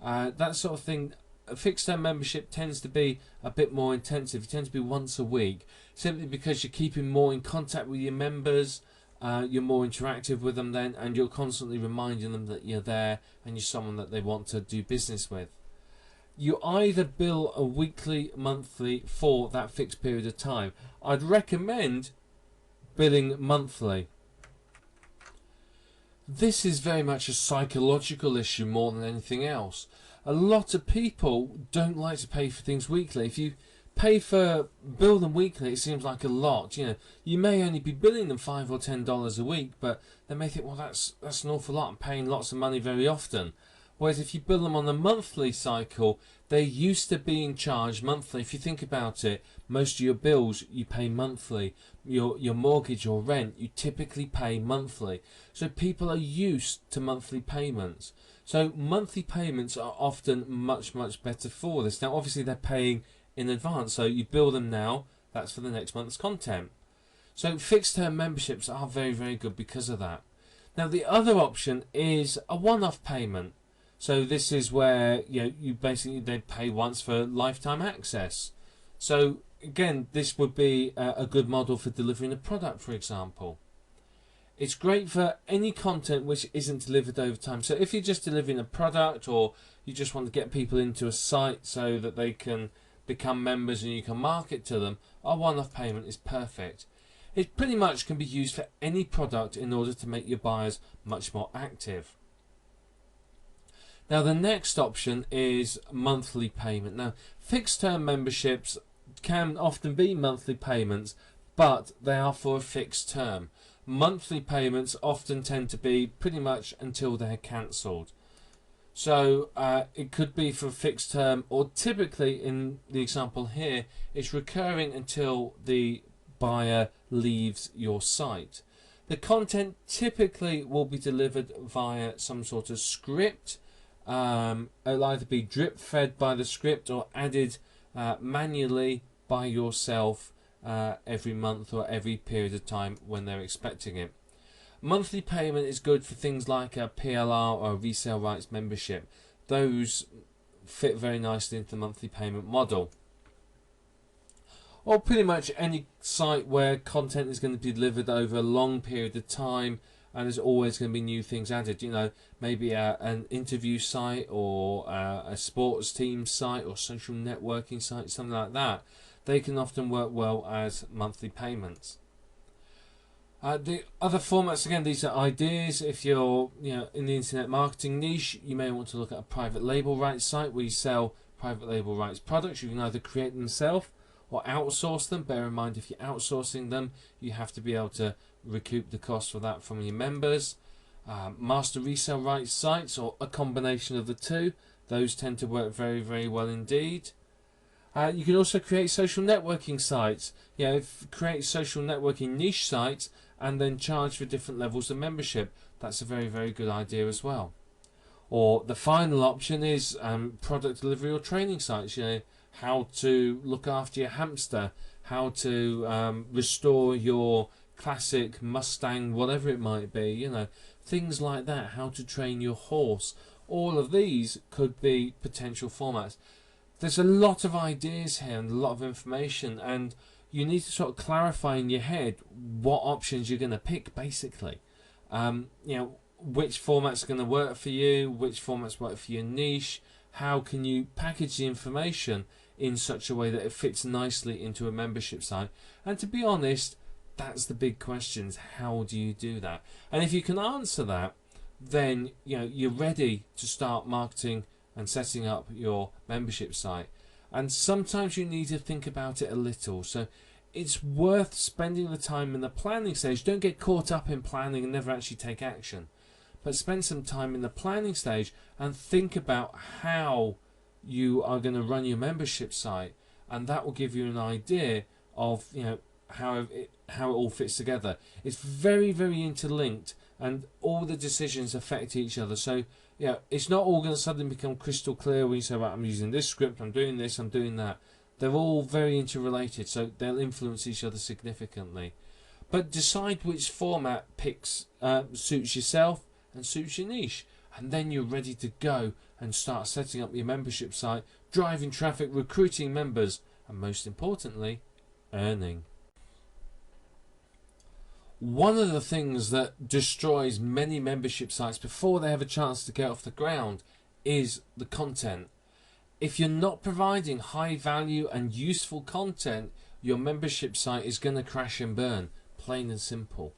That sort of thing. A fixed term membership tends to be a bit more intensive. It tends to be once a week, simply because you're keeping more in contact with your members. You're more interactive with them then, and you're constantly reminding them that you're there and you're someone that they want to do business with. You either bill a weekly, monthly for that fixed period of time. I'd recommend billing monthly. This is very much a psychological issue more than anything else. A lot of people don't like to pay for things weekly. If you bill them weekly, it seems like a lot. You may only be billing them $5 or $10 a week, but they may think, well, that's an awful lot. I'm paying lots of money very often. Whereas if you bill them on a monthly cycle, they're used to being charged monthly. If you think about it, most of your bills you pay monthly. your mortgage or rent, you typically pay monthly. So people are used to monthly payments. So monthly payments are often much better for this. Now obviously they're paying in advance, so you bill them now, that's for the next month's content. So fixed term memberships are very good because of that. Now the other option is a one-off payment. So this is where you basically they pay once for lifetime access. So again, this would be a good model for delivering a product, for example. It's great for any content which isn't delivered over time. So if you're just delivering a product, or you just want to get people into a site so that they can become members and you can market to them, a one-off payment is perfect. It pretty much can be used for any product in order to make your buyers much more active. Now the next option is monthly payment. Now fixed term memberships can often be monthly payments, but they are for a fixed term. Monthly payments often tend to be pretty much until they're cancelled. So it could be for a fixed term, or typically in the example here, it's recurring until the buyer leaves your site. The content typically will be delivered via some sort of script. It'll either be drip fed by the script or added manually by yourself every month or every period of time when they're expecting it. Monthly payment is good for things like a PLR or a resale rights membership. Those fit very nicely into the monthly payment model. Or pretty much any site where content is going to be delivered over a long period of time, and there's always going to be new things added. Maybe an interview site, or a sports team site, or social networking site, something like that. They can often work well as monthly payments. The other formats, again, these are ideas. If you're in the internet marketing niche, you may want to look at a private label rights site where you sell private label rights products. You can either create them yourself or outsource them. Bear in mind, if you're outsourcing them, you have to be able to recoup the cost for that from your members. Master resale rights sites, or a combination of the two, those tend to work very well indeed. You can also create social networking sites. Create social networking niche sites and then charge for different levels of membership. That's a very good idea as well. Or the final option is product delivery or training sites. How to look after your hamster, how to restore your classic Mustang, whatever it might be, things like that, how to train your horse. All of these could be potential formats. There's a lot of ideas here and a lot of information, and you need to sort of clarify in your head what options you're going to pick, basically. Which formats are going to work for you, which formats work for your niche, how can you package the information in such a way that it fits nicely into a membership site. And to be honest, that's the big questions. How do you do that? And if you can answer that, then you're ready to start marketing and setting up your membership site. And sometimes you need to think about it a little. So it's worth spending the time in the planning stage. Don't get caught up in planning and never actually take action. But spend some time in the planning stage and think about how you are going to run your membership site, and that will give you an idea of how it all fits together. It's very interlinked, and all the decisions affect each other. So it's not all going to suddenly become crystal clear when you say, right, I'm using this script, I'm doing this, I'm doing that. They're all very interrelated, so they'll influence each other significantly. But decide which format suits yourself and suits your niche, and then you're ready to go and start setting up your membership site, driving traffic, recruiting members, and most importantly, earning. One of the things that destroys many membership sites before they have a chance to get off the ground is the content. If you're not providing high value and useful content, your membership site is going to crash and burn, plain and simple.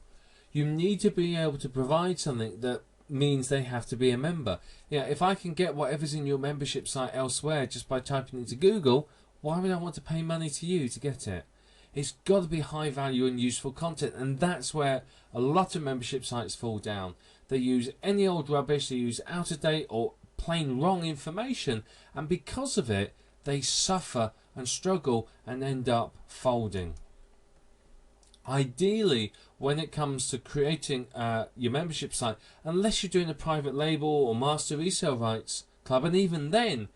You need to be able to provide something that means they have to be a member. If I can get whatever's in your membership site elsewhere just by typing into Google, why would I want to pay money to you to get it? It's got to be high value and useful content, and that's where a lot of membership sites fall down. They use any old rubbish, they use out of date or plain wrong information, and because of it they suffer and struggle and end up folding. Ideally, when it comes to creating your membership site, unless you're doing a private label or master resale rights club, and even then,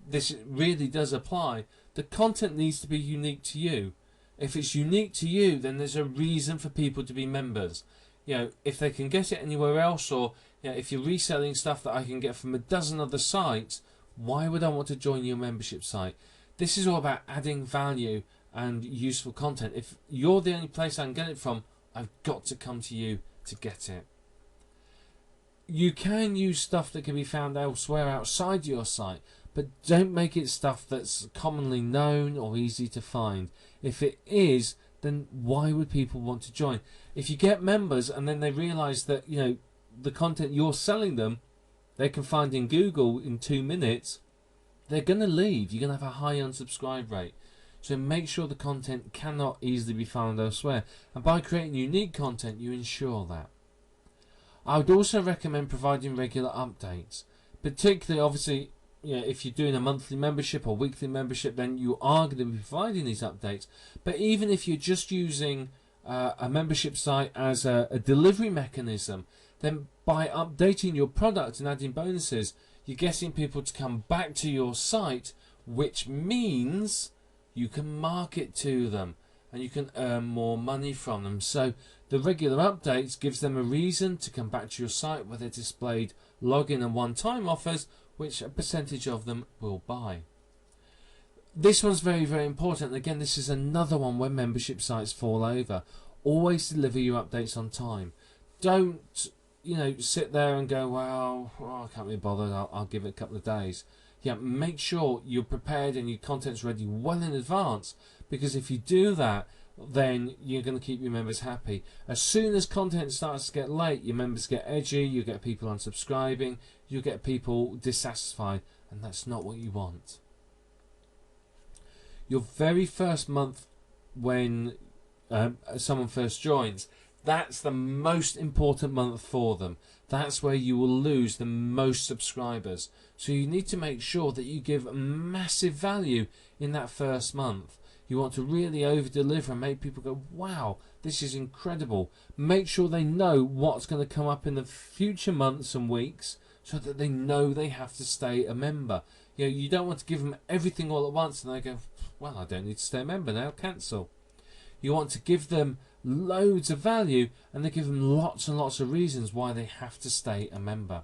this really does apply, the content needs to be unique to you. If it's unique to you, then there's a reason for people to be members. If they can get it anywhere else, or if you're reselling stuff that I can get from a dozen other sites, why would I want to join your membership site? This is all about adding value and useful content. If you're the only place I can get it from, I've got to come to you to get it. You can use stuff that can be found elsewhere outside your site, but don't make it stuff that's commonly known or easy to find. If it is, then why would people want to join? If you get members and then they realise that the content you're selling them, they can find in Google in 2 minutes, they're going to leave. You're going to have a high unsubscribe rate. So make sure the content cannot easily be found elsewhere. And by creating unique content, you ensure that. I would also recommend providing regular updates. Particularly, obviously, if you're doing a monthly membership or weekly membership, then you are going to be providing these updates. But even if you're just using a membership site as a delivery mechanism, then by updating your product and adding bonuses, you're getting people to come back to your site, which means you can market to them and you can earn more money from them. So the regular updates gives them a reason to come back to your site, where they're displayed login and one-time offers, which a percentage of them will buy. This one's very, very important. Again, this is another one where membership sites fall over. Always deliver your updates on time. Don't sit there and go, well, I can't be bothered, I'll give it a couple of days. Make sure you're prepared and your content's ready well in advance, because if you do that, then you're going to keep your members happy. As soon as content starts to get late, your members get edgy, you get people unsubscribing, you get people dissatisfied, and that's not what you want. Your very first month when someone first joins, that's the most important month for them. That's where you will lose the most subscribers. So you need to make sure that you give massive value in that first month. You want to really over-deliver and make people go, wow, this is incredible. Make sure they know what's going to come up in the future months and weeks, so that they know they have to stay a member. You don't want to give them everything all at once and they go, well, I don't need to stay a member now, cancel. You want to give them loads of value, and they give them lots and lots of reasons why they have to stay a member.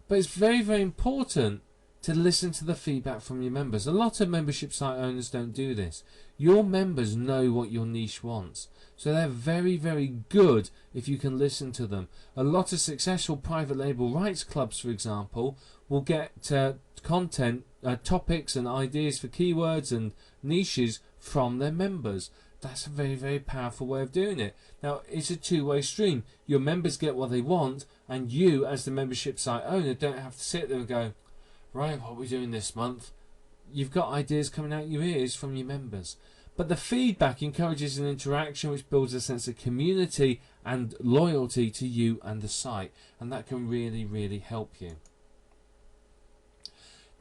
But it's very, very important to listen to the feedback from your members. A lot of membership site owners don't do this. Your members know what your niche wants, so they're very, very good if you can listen to them. A lot of successful private label rights clubs, for example, will get content, topics and ideas for keywords and niches from their members. That's a very, very powerful way of doing it. Now, it's a two-way stream. Your members get what they want, and you, as the membership site owner, don't have to sit there and go, right, what are we doing this month? You've got ideas coming out your ears from your members. But the feedback encourages an interaction which builds a sense of community and loyalty to you and the site, and that can really, really help you.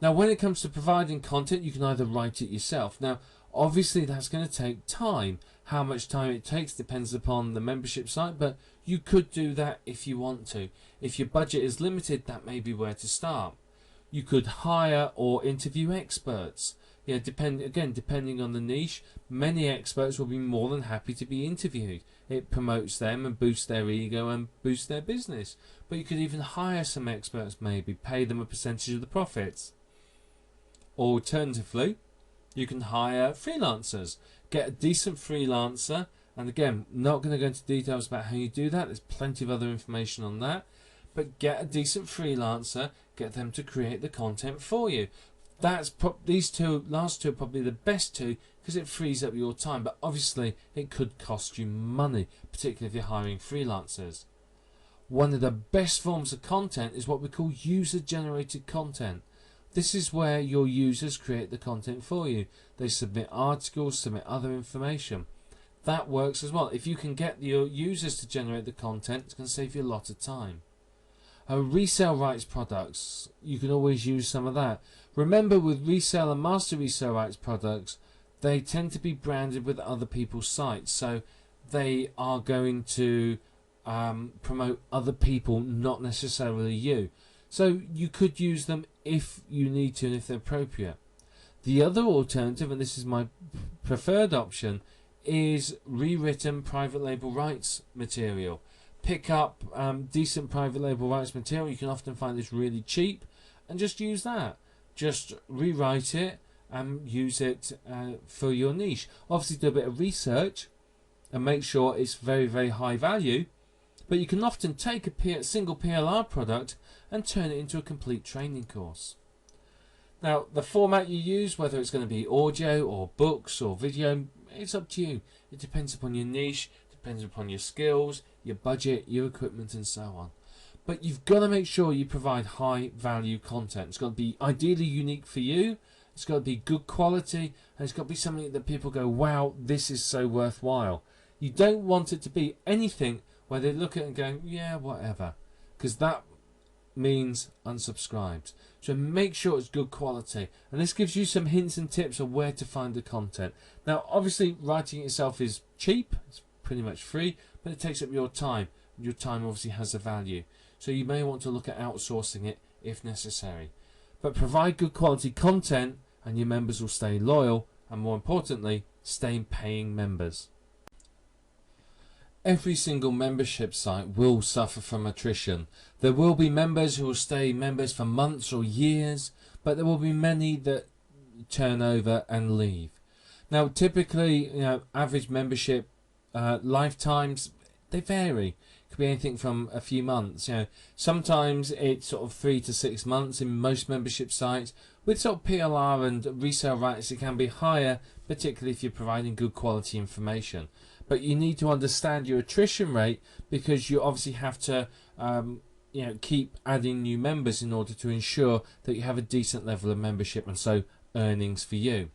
Now, when it comes to providing content, you can either write it yourself. Now, obviously, that's going to take time. How much time it takes depends upon the membership site, but you could do that if you want to. If your budget is limited, that may be where to start. You could hire or interview experts. Depending on the niche, many experts will be more than happy to be interviewed. It promotes them and boosts their ego and boosts their business. But you could even hire some experts, maybe pay them a percentage of the profits. Alternatively, you can hire freelancers. Get a decent freelancer, and again, not going to go into details about how you do that. There's plenty of other information on that. But get a decent freelancer, get them to create the content for you. These last two are probably the best two, because it frees up your time. But obviously, it could cost you money, particularly if you're hiring freelancers. One of the best forms of content is what we call user-generated content. This is where your users create the content for you. They submit articles, submit other information. That works as well. If you can get your users to generate the content, it's going to save you a lot of time. Resale rights products, you can always use some of that. Remember, with resale and master resale rights products, they tend to be branded with other people's sites, so they are going to promote other people, not necessarily you. So you could use them if you need to and if they're appropriate. The other alternative, and this is my preferred option, is rewritten private label rights material. Pick up decent private label rights material. You can often find this really cheap, and just use that. Just rewrite it and use it for your niche. Obviously do a bit of research and make sure it's very, very high value, but you can often take a single PLR product and turn it into a complete training course. Now, the format you use, whether it's going to be audio or books or video, it's up to you. It depends upon your niche, depends upon your skills, your budget, your equipment, and so on. But you've got to make sure you provide high value content. It's got to be ideally unique for you, it's got to be good quality, and it's got to be something that people go, wow, this is so worthwhile. You don't want it to be anything where they look at it and go, yeah, whatever, because that means unsubscribed. So make sure it's good quality, and this gives you some hints and tips of where to find the content. Now, obviously, writing it yourself is cheap, it's pretty much free, but it takes up your time. Your time obviously has a value, so you may want to look at outsourcing it if necessary. But provide good quality content and your members will stay loyal, and more importantly, stay paying members. Every single membership site will suffer from attrition. There will be members who will stay members for months or years, but there will be many that turn over and leave. Now, typically, average membership lifetimes, they vary. It could be anything from a few months. Sometimes it's sort of 3 to 6 months in most membership sites. With sort of PLR and resale rights, it can be higher, particularly if you're providing good quality information. But you need to understand your attrition rate, because you obviously have to keep adding new members in order to ensure that you have a decent level of membership and so earnings for you.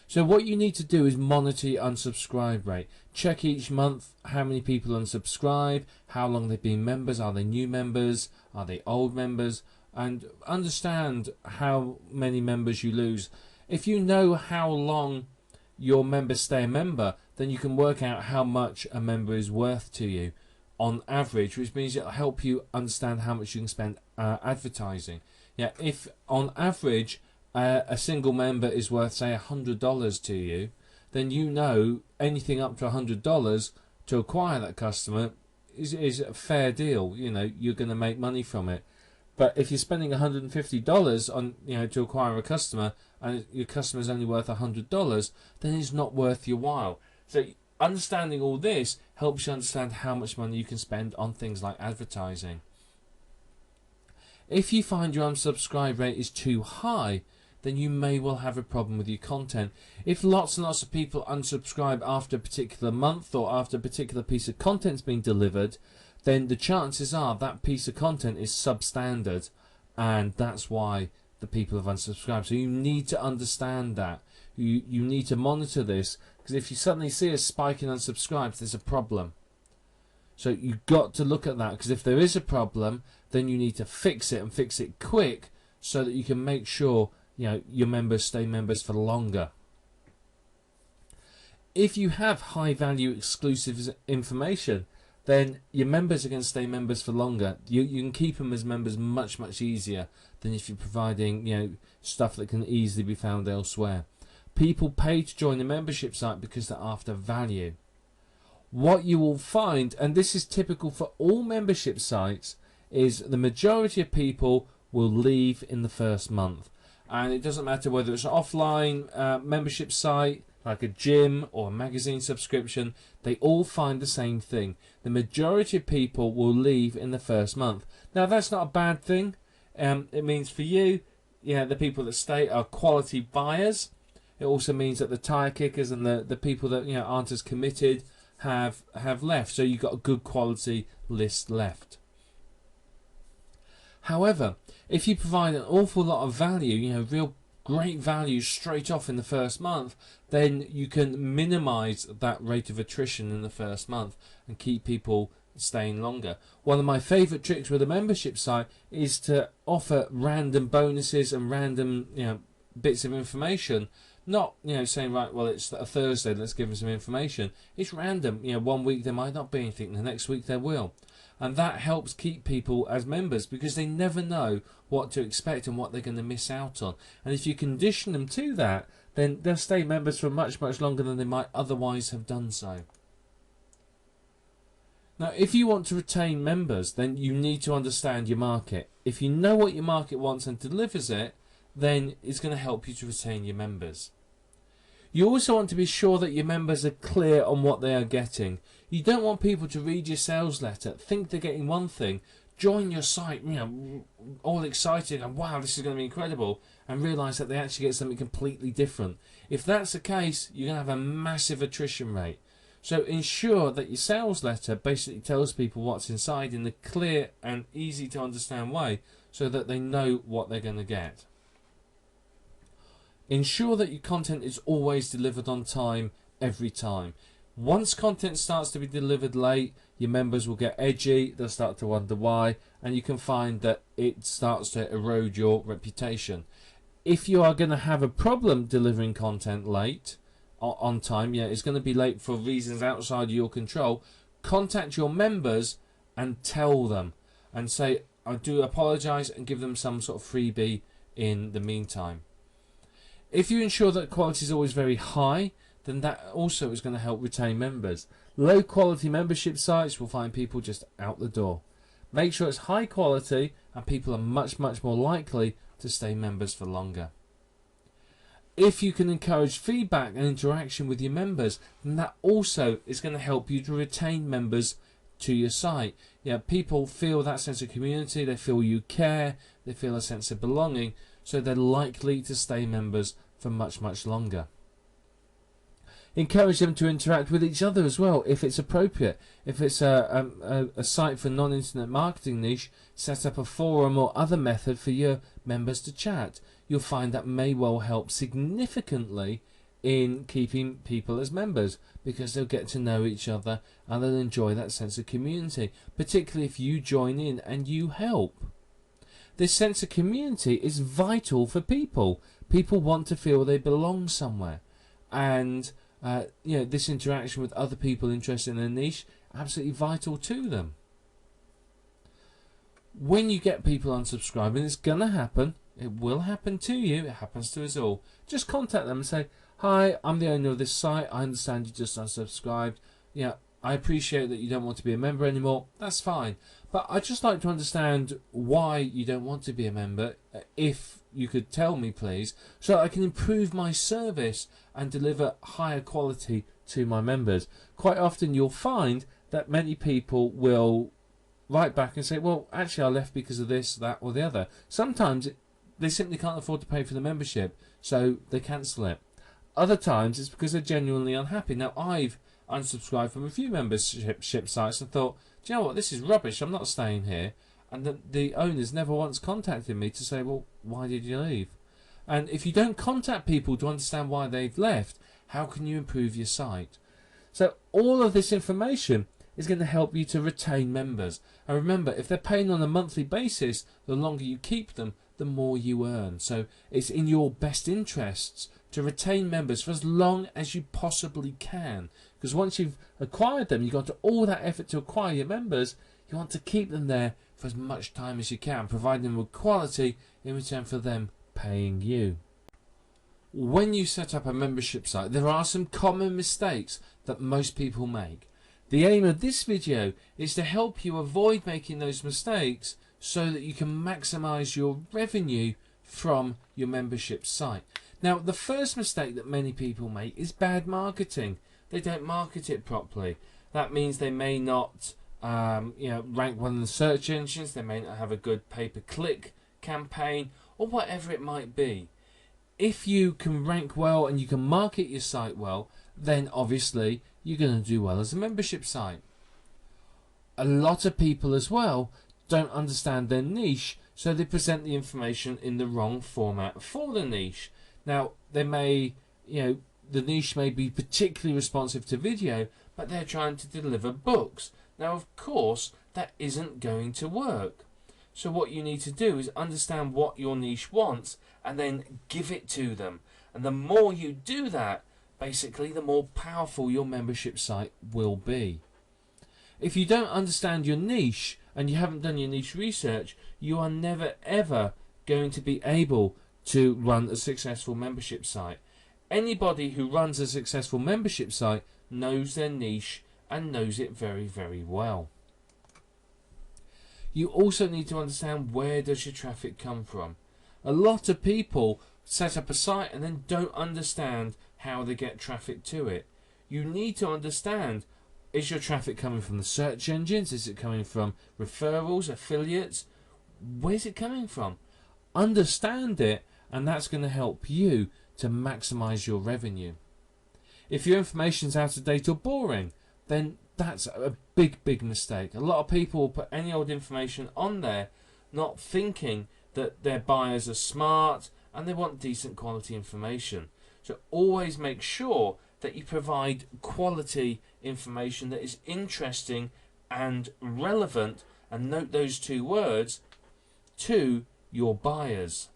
So what you need to do is monitor your unsubscribe rate. Check each month how many people unsubscribe, how long they've been members, are they new members, are they old members, and understand how many members you lose. If you know how long your members stay a member, then you can work out how much a member is worth to you on average, which means it'll help you understand how much you can spend advertising. If on average a single member is worth, say, $100 to you, then you know anything up to $100 to acquire that customer is a fair deal. You're going to make money from it. But if you're spending $150 on to acquire a customer, and your customer is only worth $100, then it's not worth your while. So understanding all this helps you understand how much money you can spend on things like advertising. If you find your unsubscribe rate is too high, then you may well have a problem with your content. If lots and lots of people unsubscribe after a particular month or after a particular piece of content's been delivered, then the chances are that piece of content is substandard, and that's why the people have unsubscribed. So you need to understand that. You need to monitor this, because if you suddenly see a spike in unsubscribes, there's a problem. So you've got to look at that, because if there is a problem, then you need to fix it, and fix it quick, so that you can make sure your members stay members for longer. If you have high value exclusive information, then your members are going to stay members for longer. You can keep them as members much easier than if you're providing stuff that can easily be found elsewhere. People pay to join a membership site because they're after value. What you will find, and this is typical for all membership sites, is the majority of people will leave in the first month. And it doesn't matter whether it's an offline membership site like a gym or a magazine subscription, they all find the same thing. The majority of people will leave in the first month. Now, that's not a bad thing. It means for you, the people that stay are quality buyers. It also means that the tire kickers and the people that aren't as committed have left. So you've got a good quality list left. However, if you provide an awful lot of value, real great value straight off in the first month, then you can minimize that rate of attrition in the first month and keep people staying longer. One of my favorite tricks with a membership site is to offer random bonuses and random bits of information, Not, saying, right, well, it's a Thursday, let's give them some information. It's random. One week there might not be anything, the next week there will. And that helps keep people as members because they never know what to expect and what they're going to miss out on. And if you condition them to that, then they'll stay members for much, much longer than they might otherwise have done so. Now, if you want to retain members, then you need to understand your market. If you know what your market wants and delivers it, then it's going to help you to retain your members. You also want to be sure that your members are clear on what they are getting. You don't want people to read your sales letter, think they're getting one thing, join your site, all excited and wow, this is going to be incredible, and realise that they actually get something completely different. If that's the case, you're going to have a massive attrition rate. So ensure that your sales letter basically tells people what's inside in a clear and easy to understand way so that they know what they're going to get. Ensure that your content is always delivered on time, every time. Once content starts to be delivered late, your members will get edgy, they'll start to wonder why, and you can find that it starts to erode your reputation. If you are going to have a problem delivering content late, on time, it's going to be late for reasons outside of your control, contact your members and tell them and say, I do apologise, and give them some sort of freebie in the meantime. If you ensure that quality is always very high, then that also is going to help retain members. Low quality membership sites will find people just out the door. Make sure it's high quality and people are much, much more likely to stay members for longer. If you can encourage feedback and interaction with your members, then that also is going to help you to retain members to your site. People feel that sense of community, they feel you care, they feel a sense of belonging, so they're likely to stay members for much, much longer. Encourage them to interact with each other as well, if it's appropriate. If it's a site for non-internet marketing niche, set up a forum or other method for your members to chat. You'll find that may well help significantly in keeping people as members, because they'll get to know each other and they'll enjoy that sense of community, particularly if you join in and you help. This sense of community is vital for people. People want to feel they belong somewhere, and this interaction with other people interested in a niche, absolutely vital to them. When you get people unsubscribing, it's going to happen. It will happen to you. It happens to us all. Just contact them and say, hi, I'm the owner of this site. I understand you just unsubscribed. I appreciate that you don't want to be a member anymore. That's fine. But I'd just like to understand why you don't want to be a member. If you could tell me, please, so I can improve my service and deliver higher quality to my members. Quite often you'll find that many people will write back and say, well, actually I left because of this, that or the other. Sometimes they simply can't afford to pay for the membership, so they cancel it. Other times it's because they're genuinely unhappy. Now, I've unsubscribed from a few membership sites and thought, do you know what, this is rubbish, I'm not staying here. And the owners never once contacted me to say, well, why did you leave? And if you don't contact people to understand why they've left, how can you improve your site? So all of this information is going to help you to retain members. And remember, if they're paying on a monthly basis, the longer you keep them, the more you earn. So it's in your best interests to retain members for as long as you possibly can. Because once you've acquired them, you've gone to all that effort to acquire your members, you want to keep them there for as much time as you can, providing them with quality in return for them paying you. When you set up a membership site, there are some common mistakes that most people make. The aim of this video is to help you avoid making those mistakes so that you can maximize your revenue from your membership site. Now, the first mistake that many people make is bad marketing. They don't market it properly. That means they may not rank one in the search engines, they may not have a good pay-per-click campaign, or whatever it might be. If you can rank well and you can market your site well, then obviously you're going to do well as a membership site. A lot of people as well don't understand their niche, so they present the information in the wrong format for the niche. Now, they may, the niche may be particularly responsive to video, but they're trying to deliver books. Now, of course, that isn't going to work. So what you need to do is understand what your niche wants and then give it to them. And the more you do that, basically, the more powerful your membership site will be. If you don't understand your niche and you haven't done your niche research, you are never ever going to be able to run a successful membership site. Anybody who runs a successful membership site knows their niche and knows it very, very well. You also need to understand, where does your traffic come from? A lot of people set up a site and then don't understand how they get traffic to it. You need to understand, is your traffic coming from the search engines? Is it coming from referrals, affiliates? Where's it coming from? Understand it, and that's going to help you to maximize your revenue. If your information's out of date or boring, then that's a big mistake. A lot of people will put any old information on there, not thinking that their buyers are smart and they want decent quality information. So always make sure that you provide quality information that is interesting and relevant, and note those two words, to your buyers.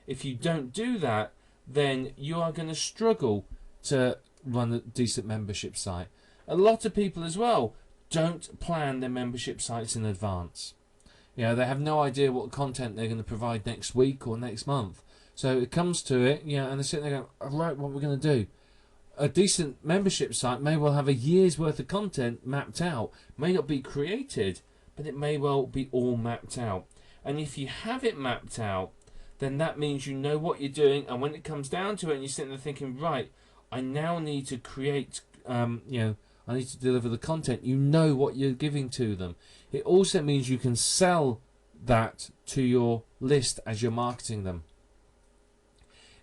If you don't do that, then you are going to struggle to run a decent membership site. A lot of people as well don't plan their membership sites in advance. You know, they have no idea what content they're going to provide next week or next month. So it comes to it, you know, and they're sitting there going, right, what are we going to do? A decent membership site may well have a year's worth of content mapped out. May not be created, but it may well be all mapped out. And if you have it mapped out, then that means you know what you're doing. And when it comes down to it, and you're sitting there thinking, right, I now need to create, I need to deliver the content. You know what you're giving to them. It also means you can sell that to your list as you're marketing them.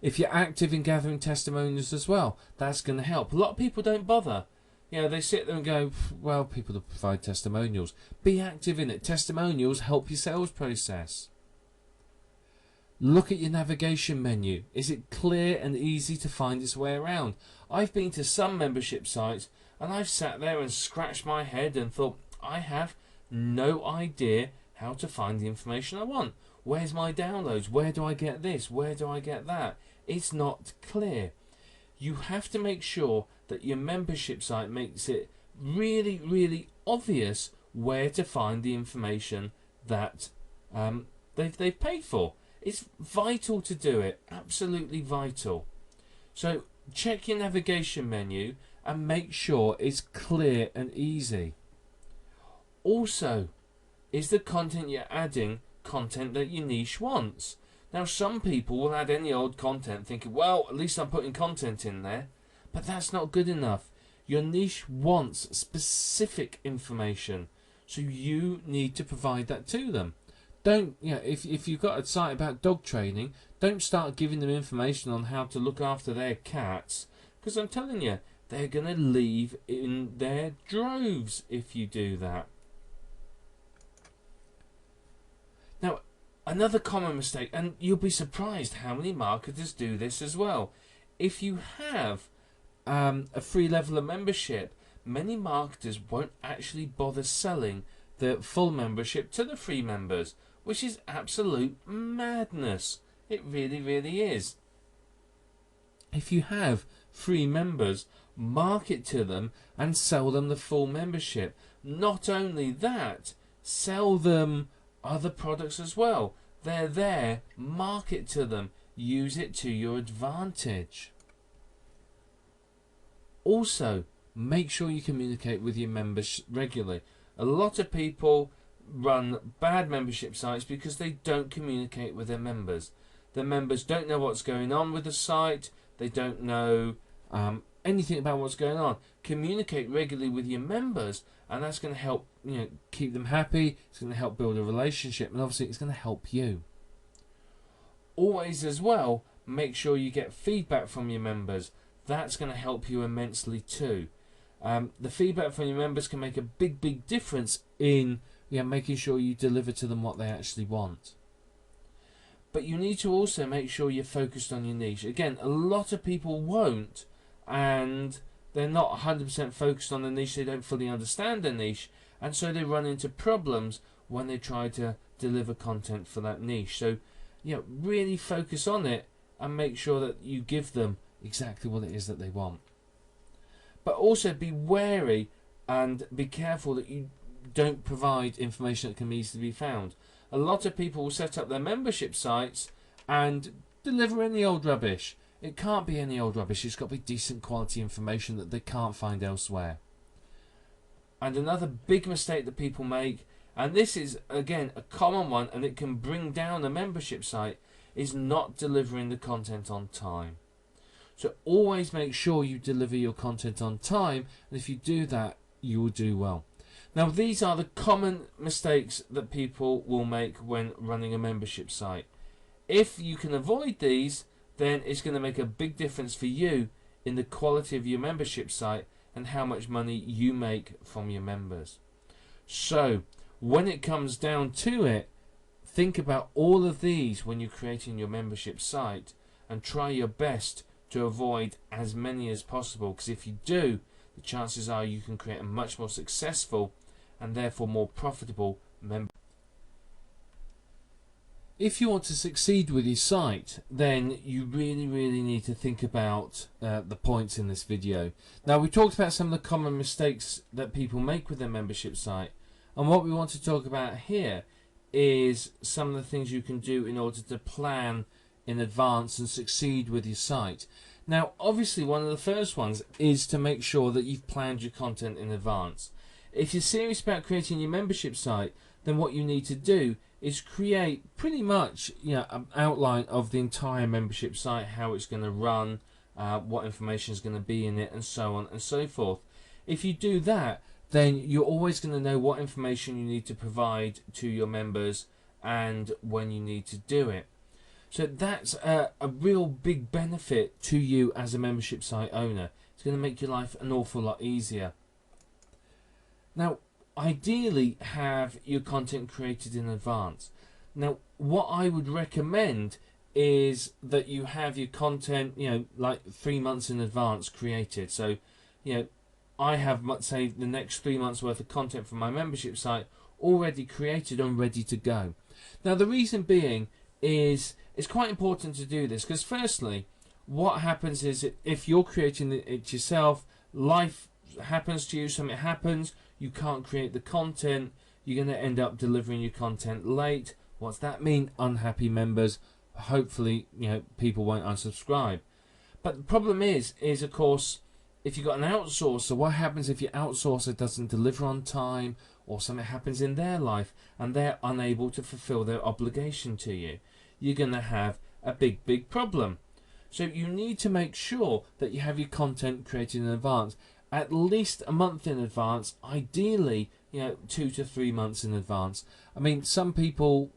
If you're active in gathering testimonials as well, that's going to help. A lot of people don't bother. You know, they sit there and go, well, people provide testimonials. Be active in it. Testimonials help your sales process. Look at your navigation menu. Is it clear and easy to find its way around? I've been to some membership sites and I've sat there and scratched my head and thought, I have no idea how to find the information I want. Where's my downloads? Where do I get this? Where do I get that? It's not clear. You have to make sure that your membership site makes it really, really obvious where to find the information that they've paid for. It's vital to do it, absolutely vital. So check your navigation menu and make sure it's clear and easy. Also, is the content you're adding content that your niche wants? Now, some people will add any old content thinking, well, at least I'm putting content in there, but that's not good enough. Your niche wants specific information, so you need to provide that to them. Don't, if you've got a site about dog training, don't start giving them information on how to look after their cats, because I'm telling you, they're going to leave in their droves if you do that. Now, another common mistake, and you'll be surprised how many marketers do this as well. If you have a free level of membership, many marketers won't actually bother selling the full membership to the free members, which is absolute madness. It really, really is. If you have free members, market to them and sell them the full membership. Not only that, sell them other products as well. They're there, market to them, use it to your advantage. Also, make sure you communicate with your members regularly. A lot of people run bad membership sites because they don't communicate with their members. Their members don't know what's going on with the site. They don't know anything about what's going on. Communicate regularly with your members, and that's going to help keep them happy. It's going to help build a relationship, and obviously it's going to help you. Always as well, make sure you get feedback from your members. That's going to help you immensely too. The feedback from your members can make a big difference in making sure you deliver to them what they actually want. But you need to also make sure you're focused on your niche. Again, a lot of people won't, and they're not 100% focused on the niche. They don't fully understand the niche, and so they run into problems when they try to deliver content for that niche. So, really focus on it and make sure that you give them exactly what it is that they want. But also be wary and be careful that you don't provide information that can easily be found. A lot of people will set up their membership sites and deliver any old rubbish. It can't be any old rubbish. It's got to be decent quality information that they can't find elsewhere. And another big mistake that people make, and this is again a common one and it can bring down a membership site, is not delivering the content on time. So always make sure you deliver your content on time, and if you do that, you will do well. Now these are the common mistakes that people will make when running a membership site. If you can avoid these, then it's going to make a big difference for you in the quality of your membership site and how much money you make from your members. So when it comes down to it, think about all of these when you're creating your membership site and try your best to avoid as many as possible, because if you do, the chances are you can create a much more successful and therefore more profitable membership. If you want to succeed with your site, then you really need to think about the points in this video. Now we talked about some of the common mistakes that people make with their membership site, and what we want to talk about here is some of the things you can do in order to plan in advance and succeed with your site. Now obviously one of the first ones is to make sure that you've planned your content in advance. If you're serious about creating your membership site, then what you need to do is create pretty much an outline of the entire membership site, how it's going to run, what information is going to be in it, and so on and so forth. If you do that, then you're always going to know what information you need to provide to your members and when you need to do it. So that's a real big benefit to you as a membership site owner. It's going to make your life an awful lot easier. Now, ideally have your content created in advance. Now, what I would recommend is that you have your content, like 3 months in advance created. So, I have, let's say, the next 3 months worth of content for my membership site already created and ready to go. Now, the reason being is it's quite important to do this because firstly, what happens is if you're creating it yourself, life happens to you, something happens, you can't create the content, you're going to end up delivering your content late. What's that mean? Unhappy members. Hopefully, people won't unsubscribe. But the problem is of course, if you've got an outsourcer, what happens if your outsourcer doesn't deliver on time or something happens in their life and they're unable to fulfill their obligation to you? You're going to have a big problem. So you need to make sure that you have your content created in advance, at least a month in advance, ideally 2 to 3 months in advance. I mean, some people,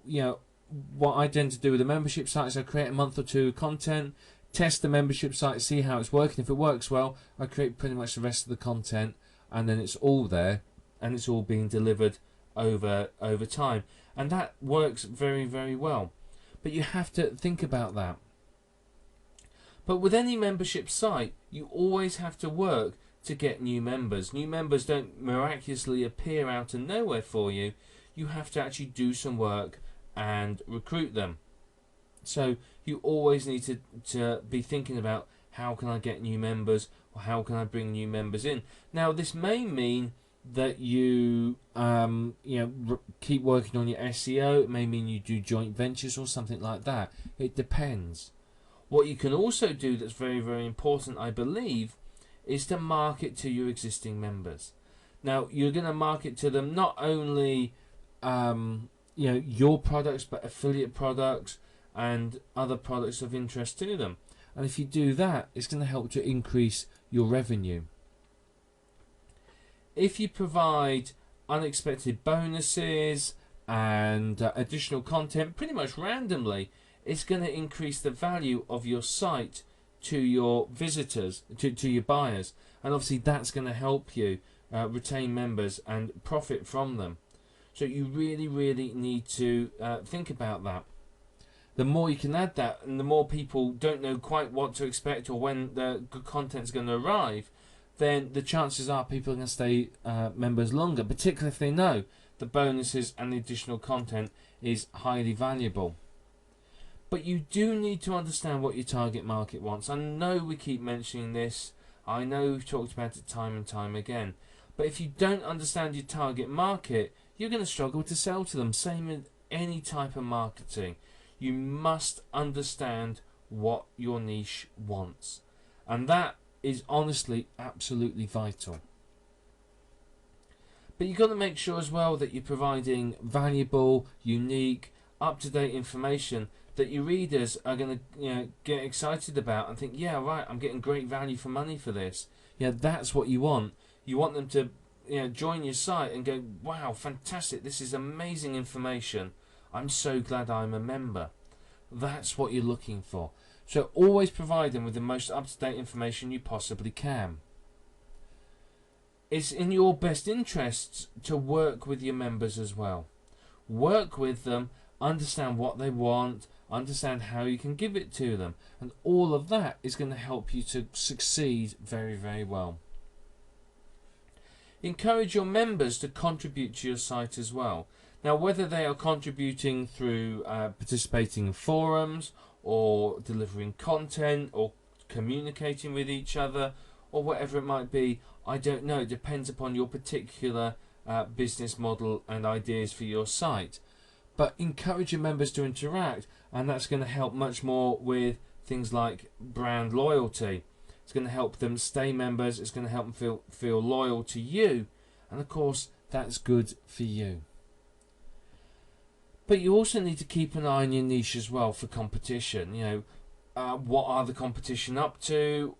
what I tend to do with the membership site is I create a month or two of content, test the membership site, see how it's working. If it works well, I create pretty much the rest of the content, and then it's all there and it's all being delivered over time, and that works very well. But you have to think about that. But with any membership site, you always have to work to get new members. New members don't miraculously appear out of nowhere for you. You have to actually do some work and recruit them. So you always need to be thinking about, how can I get new members, or how can I bring new members in? Now this may mean that you keep working on your SEO. It may mean you do joint ventures or something like that. It depends. What you can also do that's very important, I believe, is to market to your existing members. Now you're going to market to them not only your products, but affiliate products and other products of interest to them. And if you do that, it's going to help to increase your revenue. If you provide unexpected bonuses and additional content pretty much randomly, it's going to increase the value of your site to your visitors, to your buyers, and obviously that's going to help you retain members and profit from them. So you really need to think about that. The more you can add that, and the more people don't know quite what to expect or when the good content's going to arrive, then the chances are people are going to stay members longer, particularly if they know the bonuses and the additional content is highly valuable. But you do need to understand what your target market wants. I know we keep mentioning this. I know we've talked about it time and time again. But if you don't understand your target market, you're going to struggle to sell to them. Same in any type of marketing. You must understand what your niche wants. And that is honestly absolutely vital. But you've got to make sure as well that you're providing valuable, unique, up-to-date information that your readers are going to get excited about and think, yeah, right, I'm getting great value for money for this. Yeah, that's what you want. You want them to join your site and go, wow, fantastic, this is amazing information. I'm so glad I'm a member. That's what you're looking for. So always provide them with the most up-to-date information you possibly can. It's in your best interests to work with your members as well. Work with them, understand what they want, understand how you can give it to them, and all of that is going to help you to succeed very, very well. Encourage your members to contribute to your site as well. Now, whether they are contributing through participating in forums, or delivering content, or communicating with each other, or whatever it might be, I don't know. It depends upon your particular business model and ideas for your site. But encourage your members to interact, and that's going to help much more with things like brand loyalty. It's going to help them stay members. It's going to help them feel loyal to you, and of course that's good for you. But you also need to keep an eye on your niche as well for competition. What are the competition up to?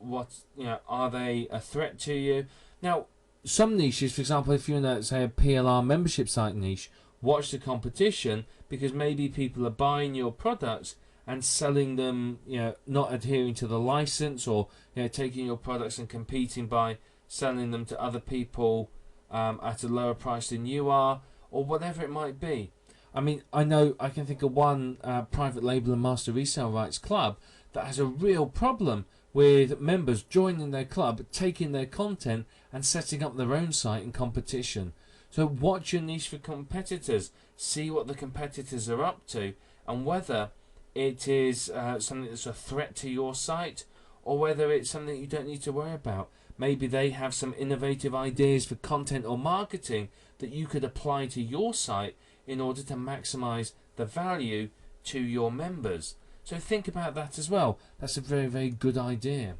Are they a threat to you? Now, some niches, for example, if you're in say a PLR membership site niche, watch the competition, because maybe people are buying your products and selling them, not adhering to the license, or taking your products and competing by selling them to other people at a lower price than you are, or whatever it might be. I mean, I can think of one private label and master resale rights club that has a real problem with members joining their club, taking their content and setting up their own site in competition. So watch your niche for competitors, see what the competitors are up to, and whether it is something that's a threat to your site, or whether it's something you don't need to worry about. Maybe they have some innovative ideas for content or marketing that you could apply to your site in order to maximize the value to your members. So think about that as well. That's a very, very good idea.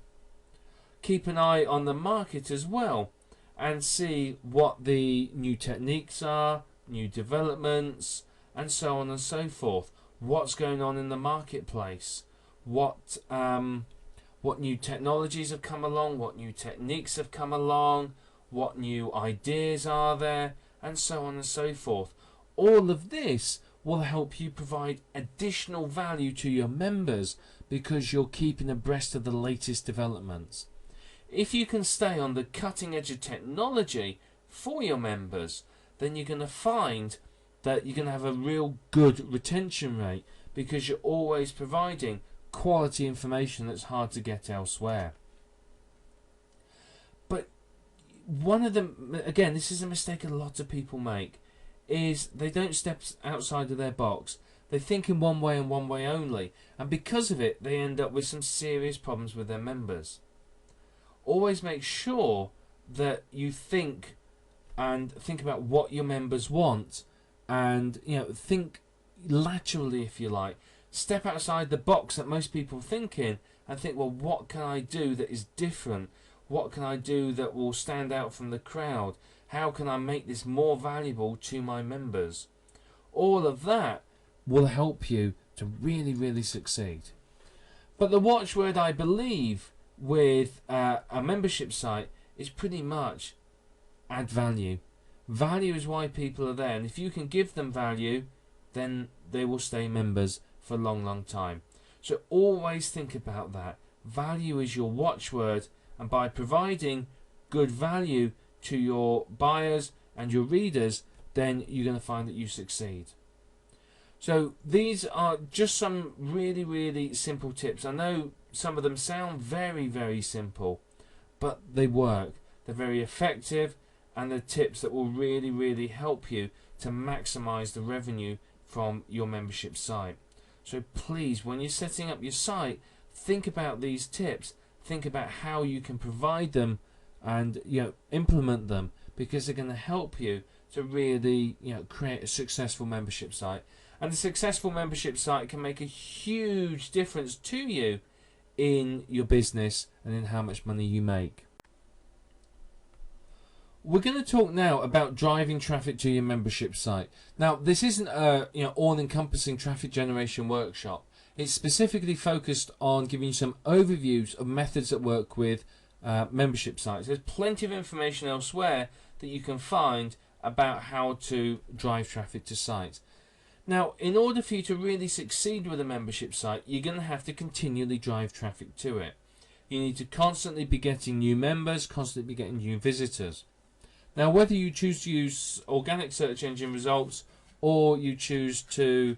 Keep an eye on the market as well and see what the new techniques are, new developments, and so on and so forth. What's going on in the marketplace? What new technologies have come along? What new techniques have come along? What new ideas are there? And so on and so forth. All of this will help you provide additional value to your members, because you're keeping abreast of the latest developments. If you can stay on the cutting edge of technology for your members, then you're going to find that you're going to have a real good retention rate, because you're always providing quality information that's hard to get elsewhere. But one of them, again, this is a mistake a lot of people make, is they don't step outside of their box. They think in one way and one way only, and because of it they end up with some serious problems with their members. Always make sure that you think about what your members want, and think laterally, if you like. Step outside the box that most people think in and think, well, what can I do that is different? What can I do that will stand out from the crowd? How can I make this more valuable to my members? All of that will help you to really, really succeed. But the watchword, I believe, with a membership site is pretty much add value. Value is why people are there, and if you can give them value, then they will stay members for a long, long time. So always think about that. Value is your watchword, and by providing good value to your buyers and your readers, then you're going to find that you succeed. So these are just some really, really simple tips. I know some of them sound very, very simple, but they work. They're very effective, and they're tips that will really, really help you to maximize the revenue from your membership site. So please, when you're setting up your site, think about these tips. Think about how you can provide them and implement them, because they're going to help you to really create a successful membership site. And a successful membership site can make a huge difference to you in your business and in how much money you make. We're going to talk now about driving traffic to your membership site. Now, this isn't a all-encompassing traffic generation workshop. It's specifically focused on giving you some overviews of methods that work with membership sites. There's plenty of information elsewhere that you can find about how to drive traffic to sites. Now, in order for you to really succeed with a membership site, you're going to have to continually drive traffic to it. You need to constantly be getting new members, constantly be getting new visitors. Now, whether you choose to use organic search engine results or you choose to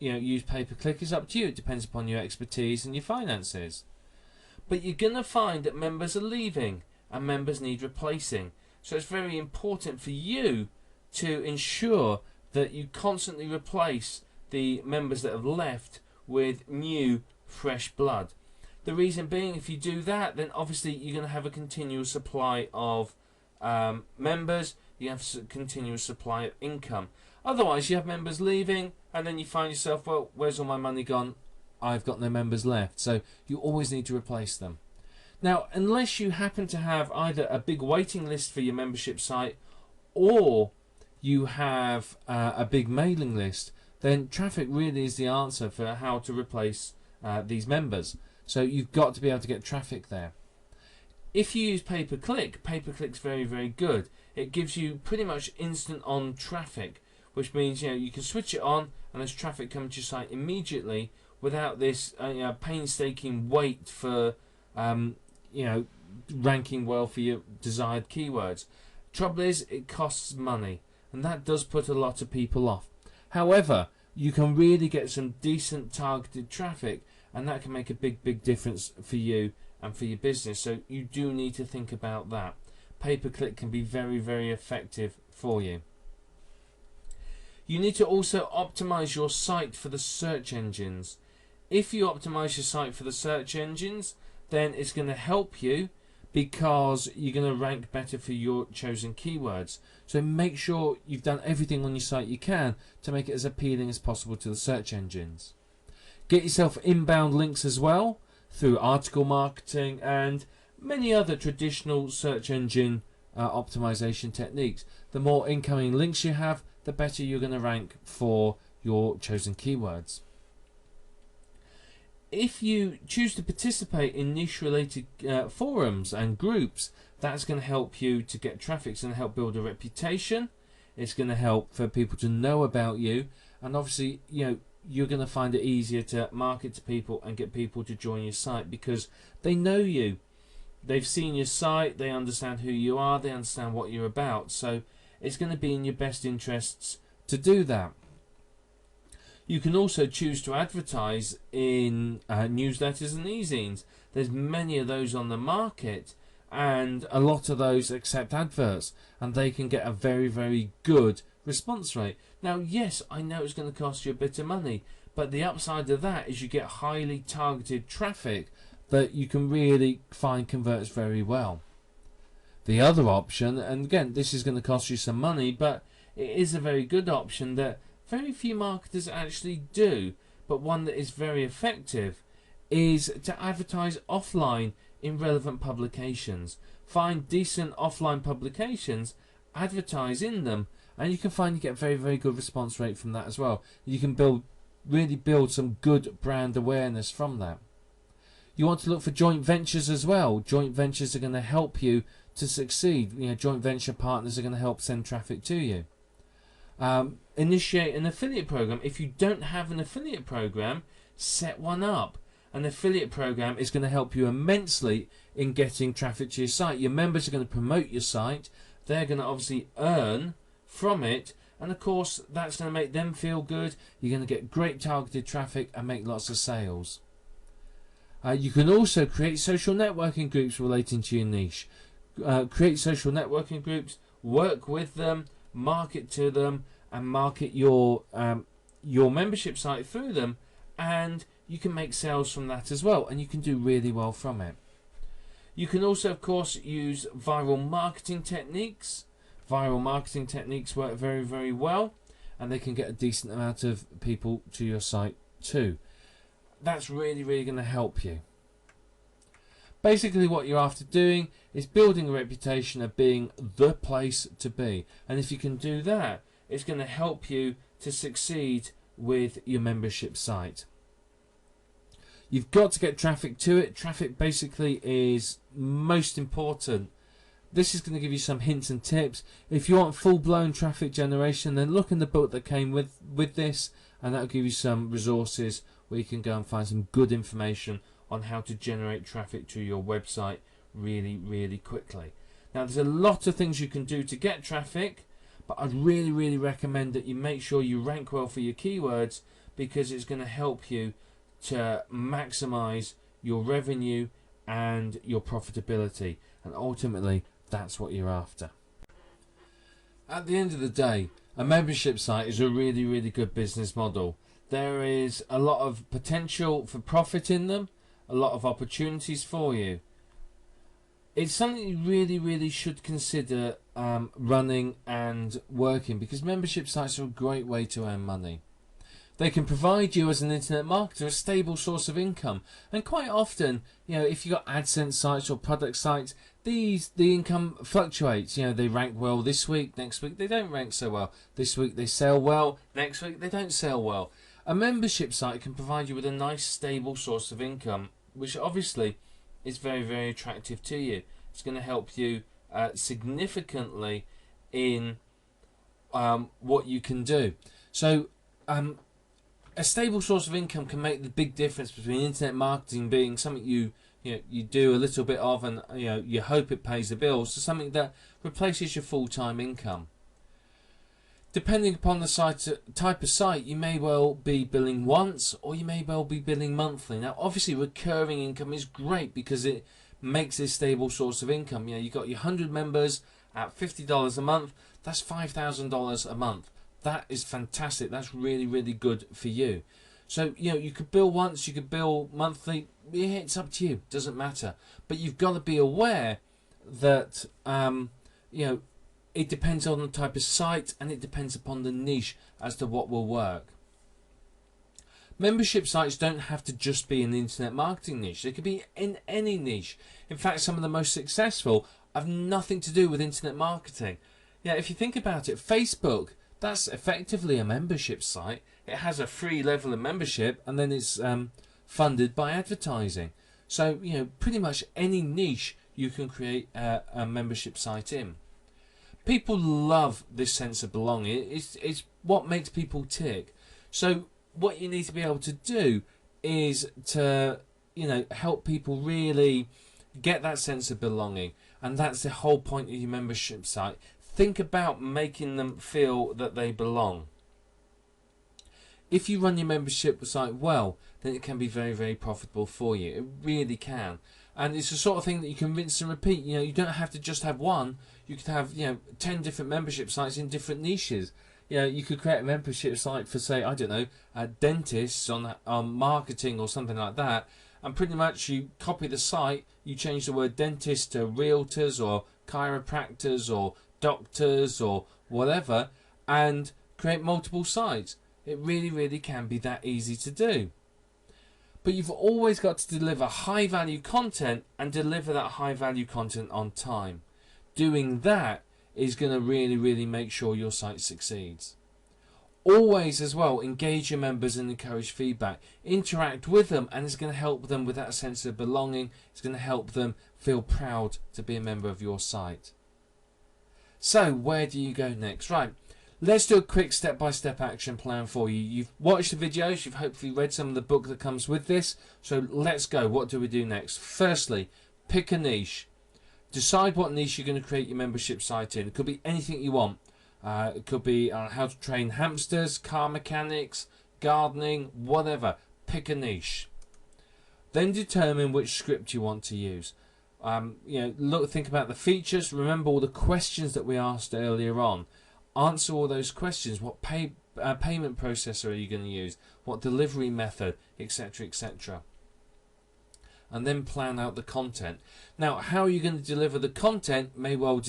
use pay-per-click is up to you. It depends upon your expertise and your finances. But you're going to find that members are leaving and members need replacing. So it's very important for you to ensure that you constantly replace the members that have left with new, fresh blood. The reason being, if you do that, then obviously you're going to have a continuous supply of members, you have a continuous supply of income. Otherwise, you have members leaving, and then you find yourself, well, where's all my money gone? I've got no members left. So you always need to replace them. Now, unless you happen to have either a big waiting list for your membership site or you have a big mailing list, then traffic really is the answer for how to replace these members. So you've got to be able to get traffic there. If you use pay-per-click, pay-per-click's very, very good. It gives you pretty much instant on traffic, which means you can switch it on and there's traffic coming to your site immediately without this painstaking wait for ranking well for your desired keywords. Trouble is, it costs money, and that does put a lot of people off. However, you can really get some decent targeted traffic, and that can make a big difference for you and for your business. So you do need to think about that. Pay-per-click can be very, very effective for you. You need to also optimize your site for the search engines. If you optimize your site for the search engines, then it's going to help you because you're going to rank better for your chosen keywords. So make sure you've done everything on your site you can to make it as appealing as possible to the search engines. Get yourself inbound links as well through article marketing and many other traditional search engine optimization techniques. The more incoming links you have, the better you're going to rank for your chosen keywords. If you choose to participate in niche related forums and groups, that's going to help you to get traffic. It's going to help build a reputation. It's going to help for people to know about you, and obviously you're going to find it easier to market to people and get people to join your site because they know you. They've seen your site, they understand who you are, they understand what you're about. So it's going to be in your best interests to do that. You can also choose to advertise in newsletters and e-zines. There's many of those on the market, and a lot of those accept adverts, and they can get a very, very good response rate. Now, yes, I know it's going to cost you a bit of money, but the upside of that is you get highly targeted traffic that you can really find converts very well. The other option, and again, this is going to cost you some money, but it is a very good option that very few marketers actually do, but one that is very effective, is to advertise offline in relevant publications. Find decent offline publications, advertise in them, and you can find you get very, very good response rate from that as well. You can really build some good brand awareness from that. You want to look for joint ventures as well. Joint ventures are going to help you to succeed. Joint venture partners are going to help send traffic to you. Initiate an affiliate program. If you don't have an affiliate program, set one up. An affiliate program is going to help you immensely in getting traffic to your site. Your members are going to promote your site. They're going to obviously earn from it, and of course that's going to make them feel good. You're going to get great targeted traffic and make lots of sales. You can also create social networking groups relating to your niche. Create social networking groups, work with them, market to them, and market your your membership site through them, and you can make sales from that as well, and you can do really well from it. You can also, of course, use viral marketing techniques. Viral marketing techniques work very, very well, and they can get a decent amount of people to your site too. That's really, really going to help you. Basically, what you're after doing is building a reputation of being the place to be. And if you can do that, it's going to help you to succeed with your membership site. You've got to get traffic to it. Traffic basically is most important. This is going to give you some hints and tips. If you want full-blown traffic generation, then look in the book that came with this, and that'll give you some resources where you can go and find some good information on how to generate traffic to your website really, really quickly. Now, there's a lot of things you can do to get traffic, but I'd really, really recommend that you make sure you rank well for your keywords, because it's going to help you to maximize your revenue and your profitability, and ultimately that's what you're after. At the end of the day, a membership site is a really, really good business model. There is a lot of potential for profit in them, a lot of opportunities for you. It's something you really, really should consider running and working, because membership sites are a great way to earn money. They can provide you as an internet marketer a stable source of income, and quite often, if you've got AdSense sites or product sites, the income fluctuates. They rank well this week, next week they don't rank so well. This week they sell well, next week they don't sell well. A membership site can provide you with a nice stable source of income, which obviously is very, very attractive to you. It's going to help you significantly in what you can do. So a stable source of income can make the big difference between internet marketing being something you do a little bit of, and you hope it pays the bills, to something that replaces your full-time income. Depending upon the type of site, you may well be billing once, or you may well be billing monthly. Now, obviously, recurring income is great because it makes a stable source of income. You've got your 100 members at $50 a month. That's $5,000 a month. That is fantastic. That's really, really good for you. So, you could bill once, you could bill monthly. It's up to you. Doesn't matter. But you've got to be aware that, it depends on the type of site, and it depends upon the niche as to what will work. Membership sites don't have to just be in the internet marketing niche. They could be in any niche. In fact, some of the most successful have nothing to do with internet marketing. If you think about it, Facebook, that's effectively a membership site. It has a free level of membership, and then it's funded by advertising. So, pretty much any niche you can create a membership site in. People love this sense of belonging. It's what makes people tick. So what you need to be able to do is to help people really get that sense of belonging, and that's the whole point of your membership site. Think about making them feel that they belong. If you run your membership site well, then it can be very, very profitable for you. It really can. And it's the sort of thing that you can rinse and repeat. You don't have to just have one. You could have 10 different membership sites in different niches. You could create a membership site for, say, I don't know, dentists on marketing or something like that. And pretty much you copy the site, you change the word dentist to realtors or chiropractors or doctors or whatever, and create multiple sites. It really, really can be that easy to do. But you've always got to deliver high value content, and deliver that high value content on time. Doing that is going to really, really make sure your site succeeds. Always as well, engage your members and encourage feedback. Interact with them, and it's going to help them with that sense of belonging. It's going to help them feel proud to be a member of your site. So where do you go next? Right. Let's do a quick step-by-step action plan for you. You've watched the videos, you've hopefully read some of the book that comes with this. So let's go. What do we do next? Firstly, pick a niche. Decide what niche you're going to create your membership site in. It could be anything you want. It could be how to train hamsters, car mechanics, gardening, whatever. Pick a niche. Then determine which script you want to use. Think about the features. Remember all the questions that we asked earlier on. Answer all those questions. What payment processor are you going to use, what delivery method, etc., etc. And then plan out the content. Now, how are you going to deliver the content may well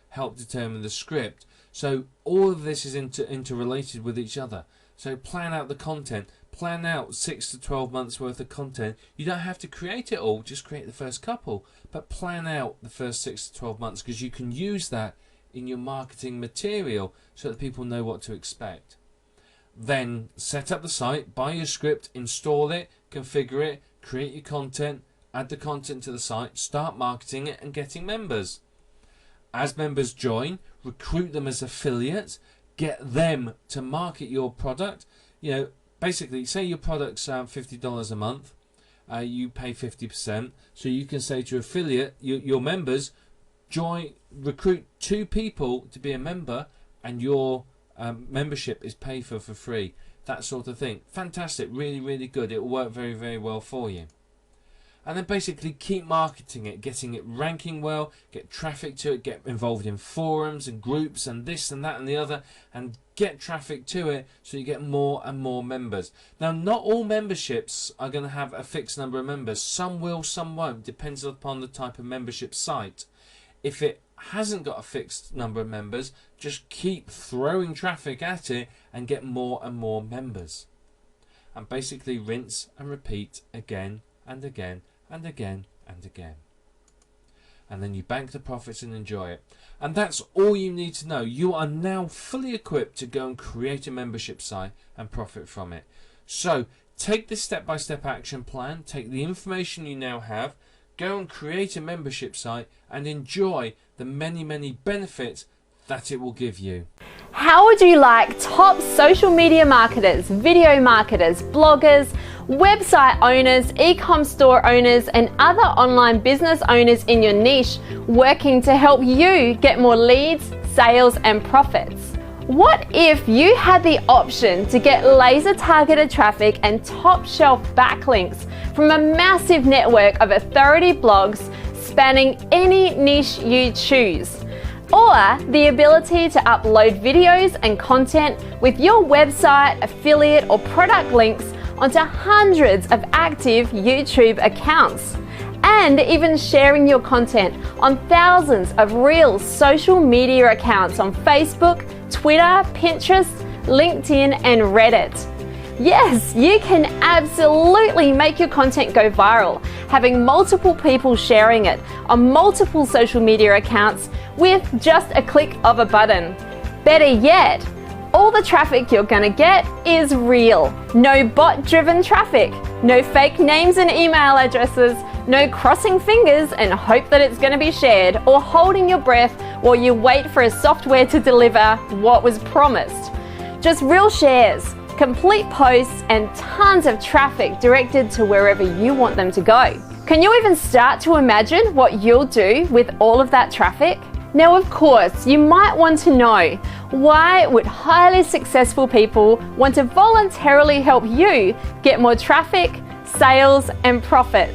help determine the script. So all of this is interrelated with each other. So plan out the content. Plan out 6 to 12 months worth of content. You don't have to create it all, just create the first couple. But plan out the first 6 to 12 months, because you can use that in your marketing material so that people know what to expect. Then set up the site, buy your script, install it, configure it, create your content, add the content to the site, start marketing it and getting members. As members join, recruit them as affiliates, get them to market your product. You know, basically, say your product's $50 a month, you pay 50%, so you can say to your affiliate, your members, recruit 2 people to be a member, and your membership is paid for free. That sort of thing. Fantastic, really, really good. It will work very, very well for you. And then basically keep marketing it, getting it ranking well, get traffic to it, get involved in forums and groups and this and that and the other, and get traffic to it so you get more and more members. Now, not all memberships are going to have a fixed number of members. Some will, some won't. Depends upon the type of membership site. If it hasn't got a fixed number of members, just keep throwing traffic at it and get more and more members. And basically rinse and repeat again and again and again and again. And then you bank the profits and enjoy it. And that's all you need to know. You are now fully equipped to go and create a membership site and profit from it. So take this step-by-step action plan, take the information you now have, go and create a membership site and enjoy the many, many benefits that it will give you. How would you like top social media marketers, video marketers, bloggers, website owners, e-com store owners and other online business owners in your niche working to help you get more leads, sales and profits? What if you had the option to get laser targeted traffic and top shelf backlinks from a massive network of authority blogs spanning any niche you choose? Or the ability to upload videos and content with your website, affiliate or product links onto hundreds of active YouTube accounts, and even sharing your content on thousands of real social media accounts on Facebook, Twitter, Pinterest, LinkedIn and Reddit. Yes, you can absolutely make your content go viral, having multiple people sharing it on multiple social media accounts with just a click of a button. Better yet, all the traffic you're going to get is real. No bot-driven traffic, no fake names and email addresses, no crossing fingers and hope that it's going to be shared or holding your breath while you wait for a software to deliver what was promised. Just real shares, complete posts and tons of traffic directed to wherever you want them to go. Can you even start to imagine what you'll do with all of that traffic? Now, of course, you might want to know, why would highly successful people want to voluntarily help you get more traffic, sales and profits?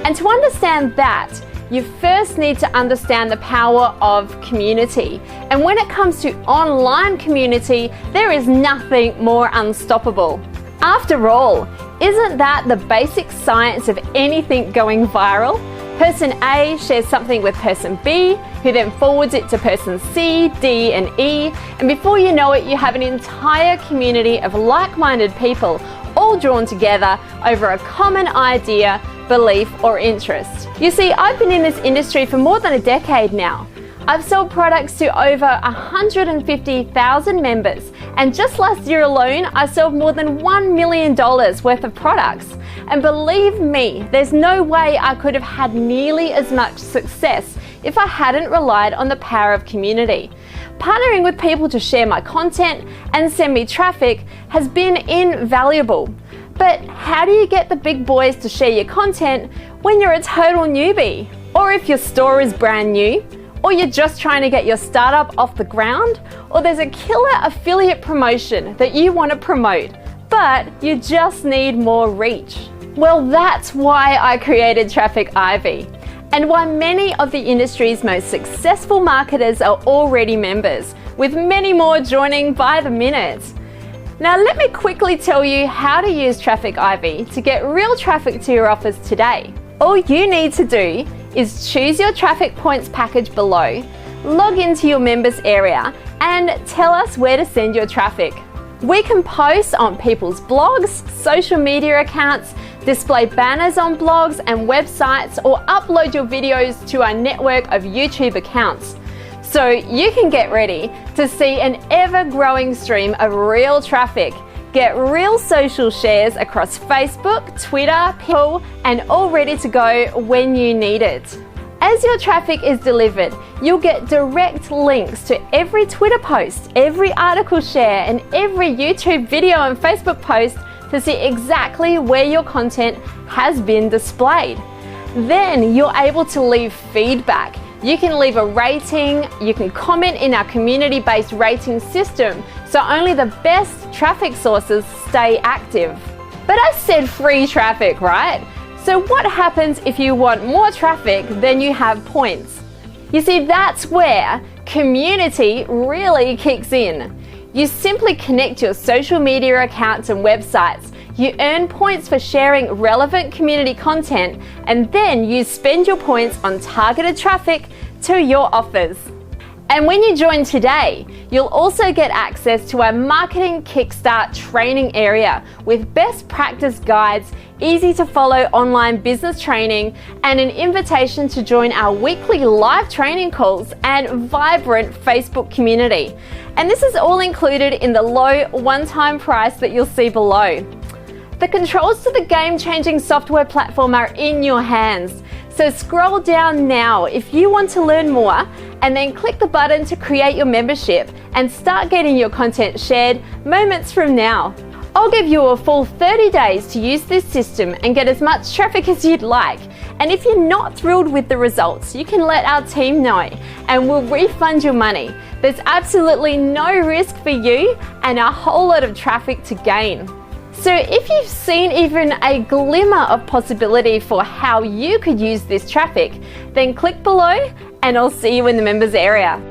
And to understand that, you first need to understand the power of community. And when it comes to online community, there is nothing more unstoppable. After all, isn't that the basic science of anything going viral? Person A shares something with person B, who then forwards it to person C, D and E, and before you know it, you have an entire community of like-minded people all drawn together over a common idea, belief or interest. You see, I've been in this industry for more than a decade now. I've sold products to over 150,000 members, and just last year alone I sold more than $1 million worth of products. And believe me, there's no way I could have had nearly as much success if I hadn't relied on the power of community. Partnering with people to share my content and send me traffic has been invaluable. But how do you get the big boys to share your content when you're a total newbie? Or if your store is brand new? Or you're just trying to get your startup off the ground? Or there's a killer affiliate promotion that you want to promote, but you just need more reach? Well, that's why I created Traffic Ivy, and why many of the industry's most successful marketers are already members, with many more joining by the minute. Now let me quickly tell you how to use Traffic Ivy to get real traffic to your offers today. All you need to do is choose your traffic points package below, log into your members area and tell us where to send your traffic. We can post on people's blogs, social media accounts, display banners on blogs and websites, or upload your videos to our network of YouTube accounts. So you can get ready to see an ever-growing stream of real traffic. Get real social shares across Facebook, Twitter, Pinterest, and all ready to go when you need it. As your traffic is delivered, you'll get direct links to every Twitter post, every article share, and every YouTube video and Facebook post to see exactly where your content has been displayed. Then you're able to leave feedback. You can leave a rating, you can comment in our community-based rating system, so only the best traffic sources stay active. But I said free traffic, right? So what happens if you want more traffic than you have points? You see, that's where community really kicks in. You simply connect your social media accounts and websites. You earn points for sharing relevant community content, and then you spend your points on targeted traffic to your offers. And when you join today, you'll also get access to our Marketing Kickstart training area with best practice guides, easy to follow online business training, and an invitation to join our weekly live training calls and vibrant Facebook community. And this is all included in the low one-time price that you'll see below. The controls to the game-changing software platform are in your hands. So scroll down now if you want to learn more, and then click the button to create your membership and start getting your content shared moments from now. I'll give you a full 30 days to use this system and get as much traffic as you'd like. And if you're not thrilled with the results, you can let our team know and we'll refund your money. There's absolutely no risk for you and a whole lot of traffic to gain. So if you've seen even a glimmer of possibility for how you could use this traffic, then click below and I'll see you in the members area.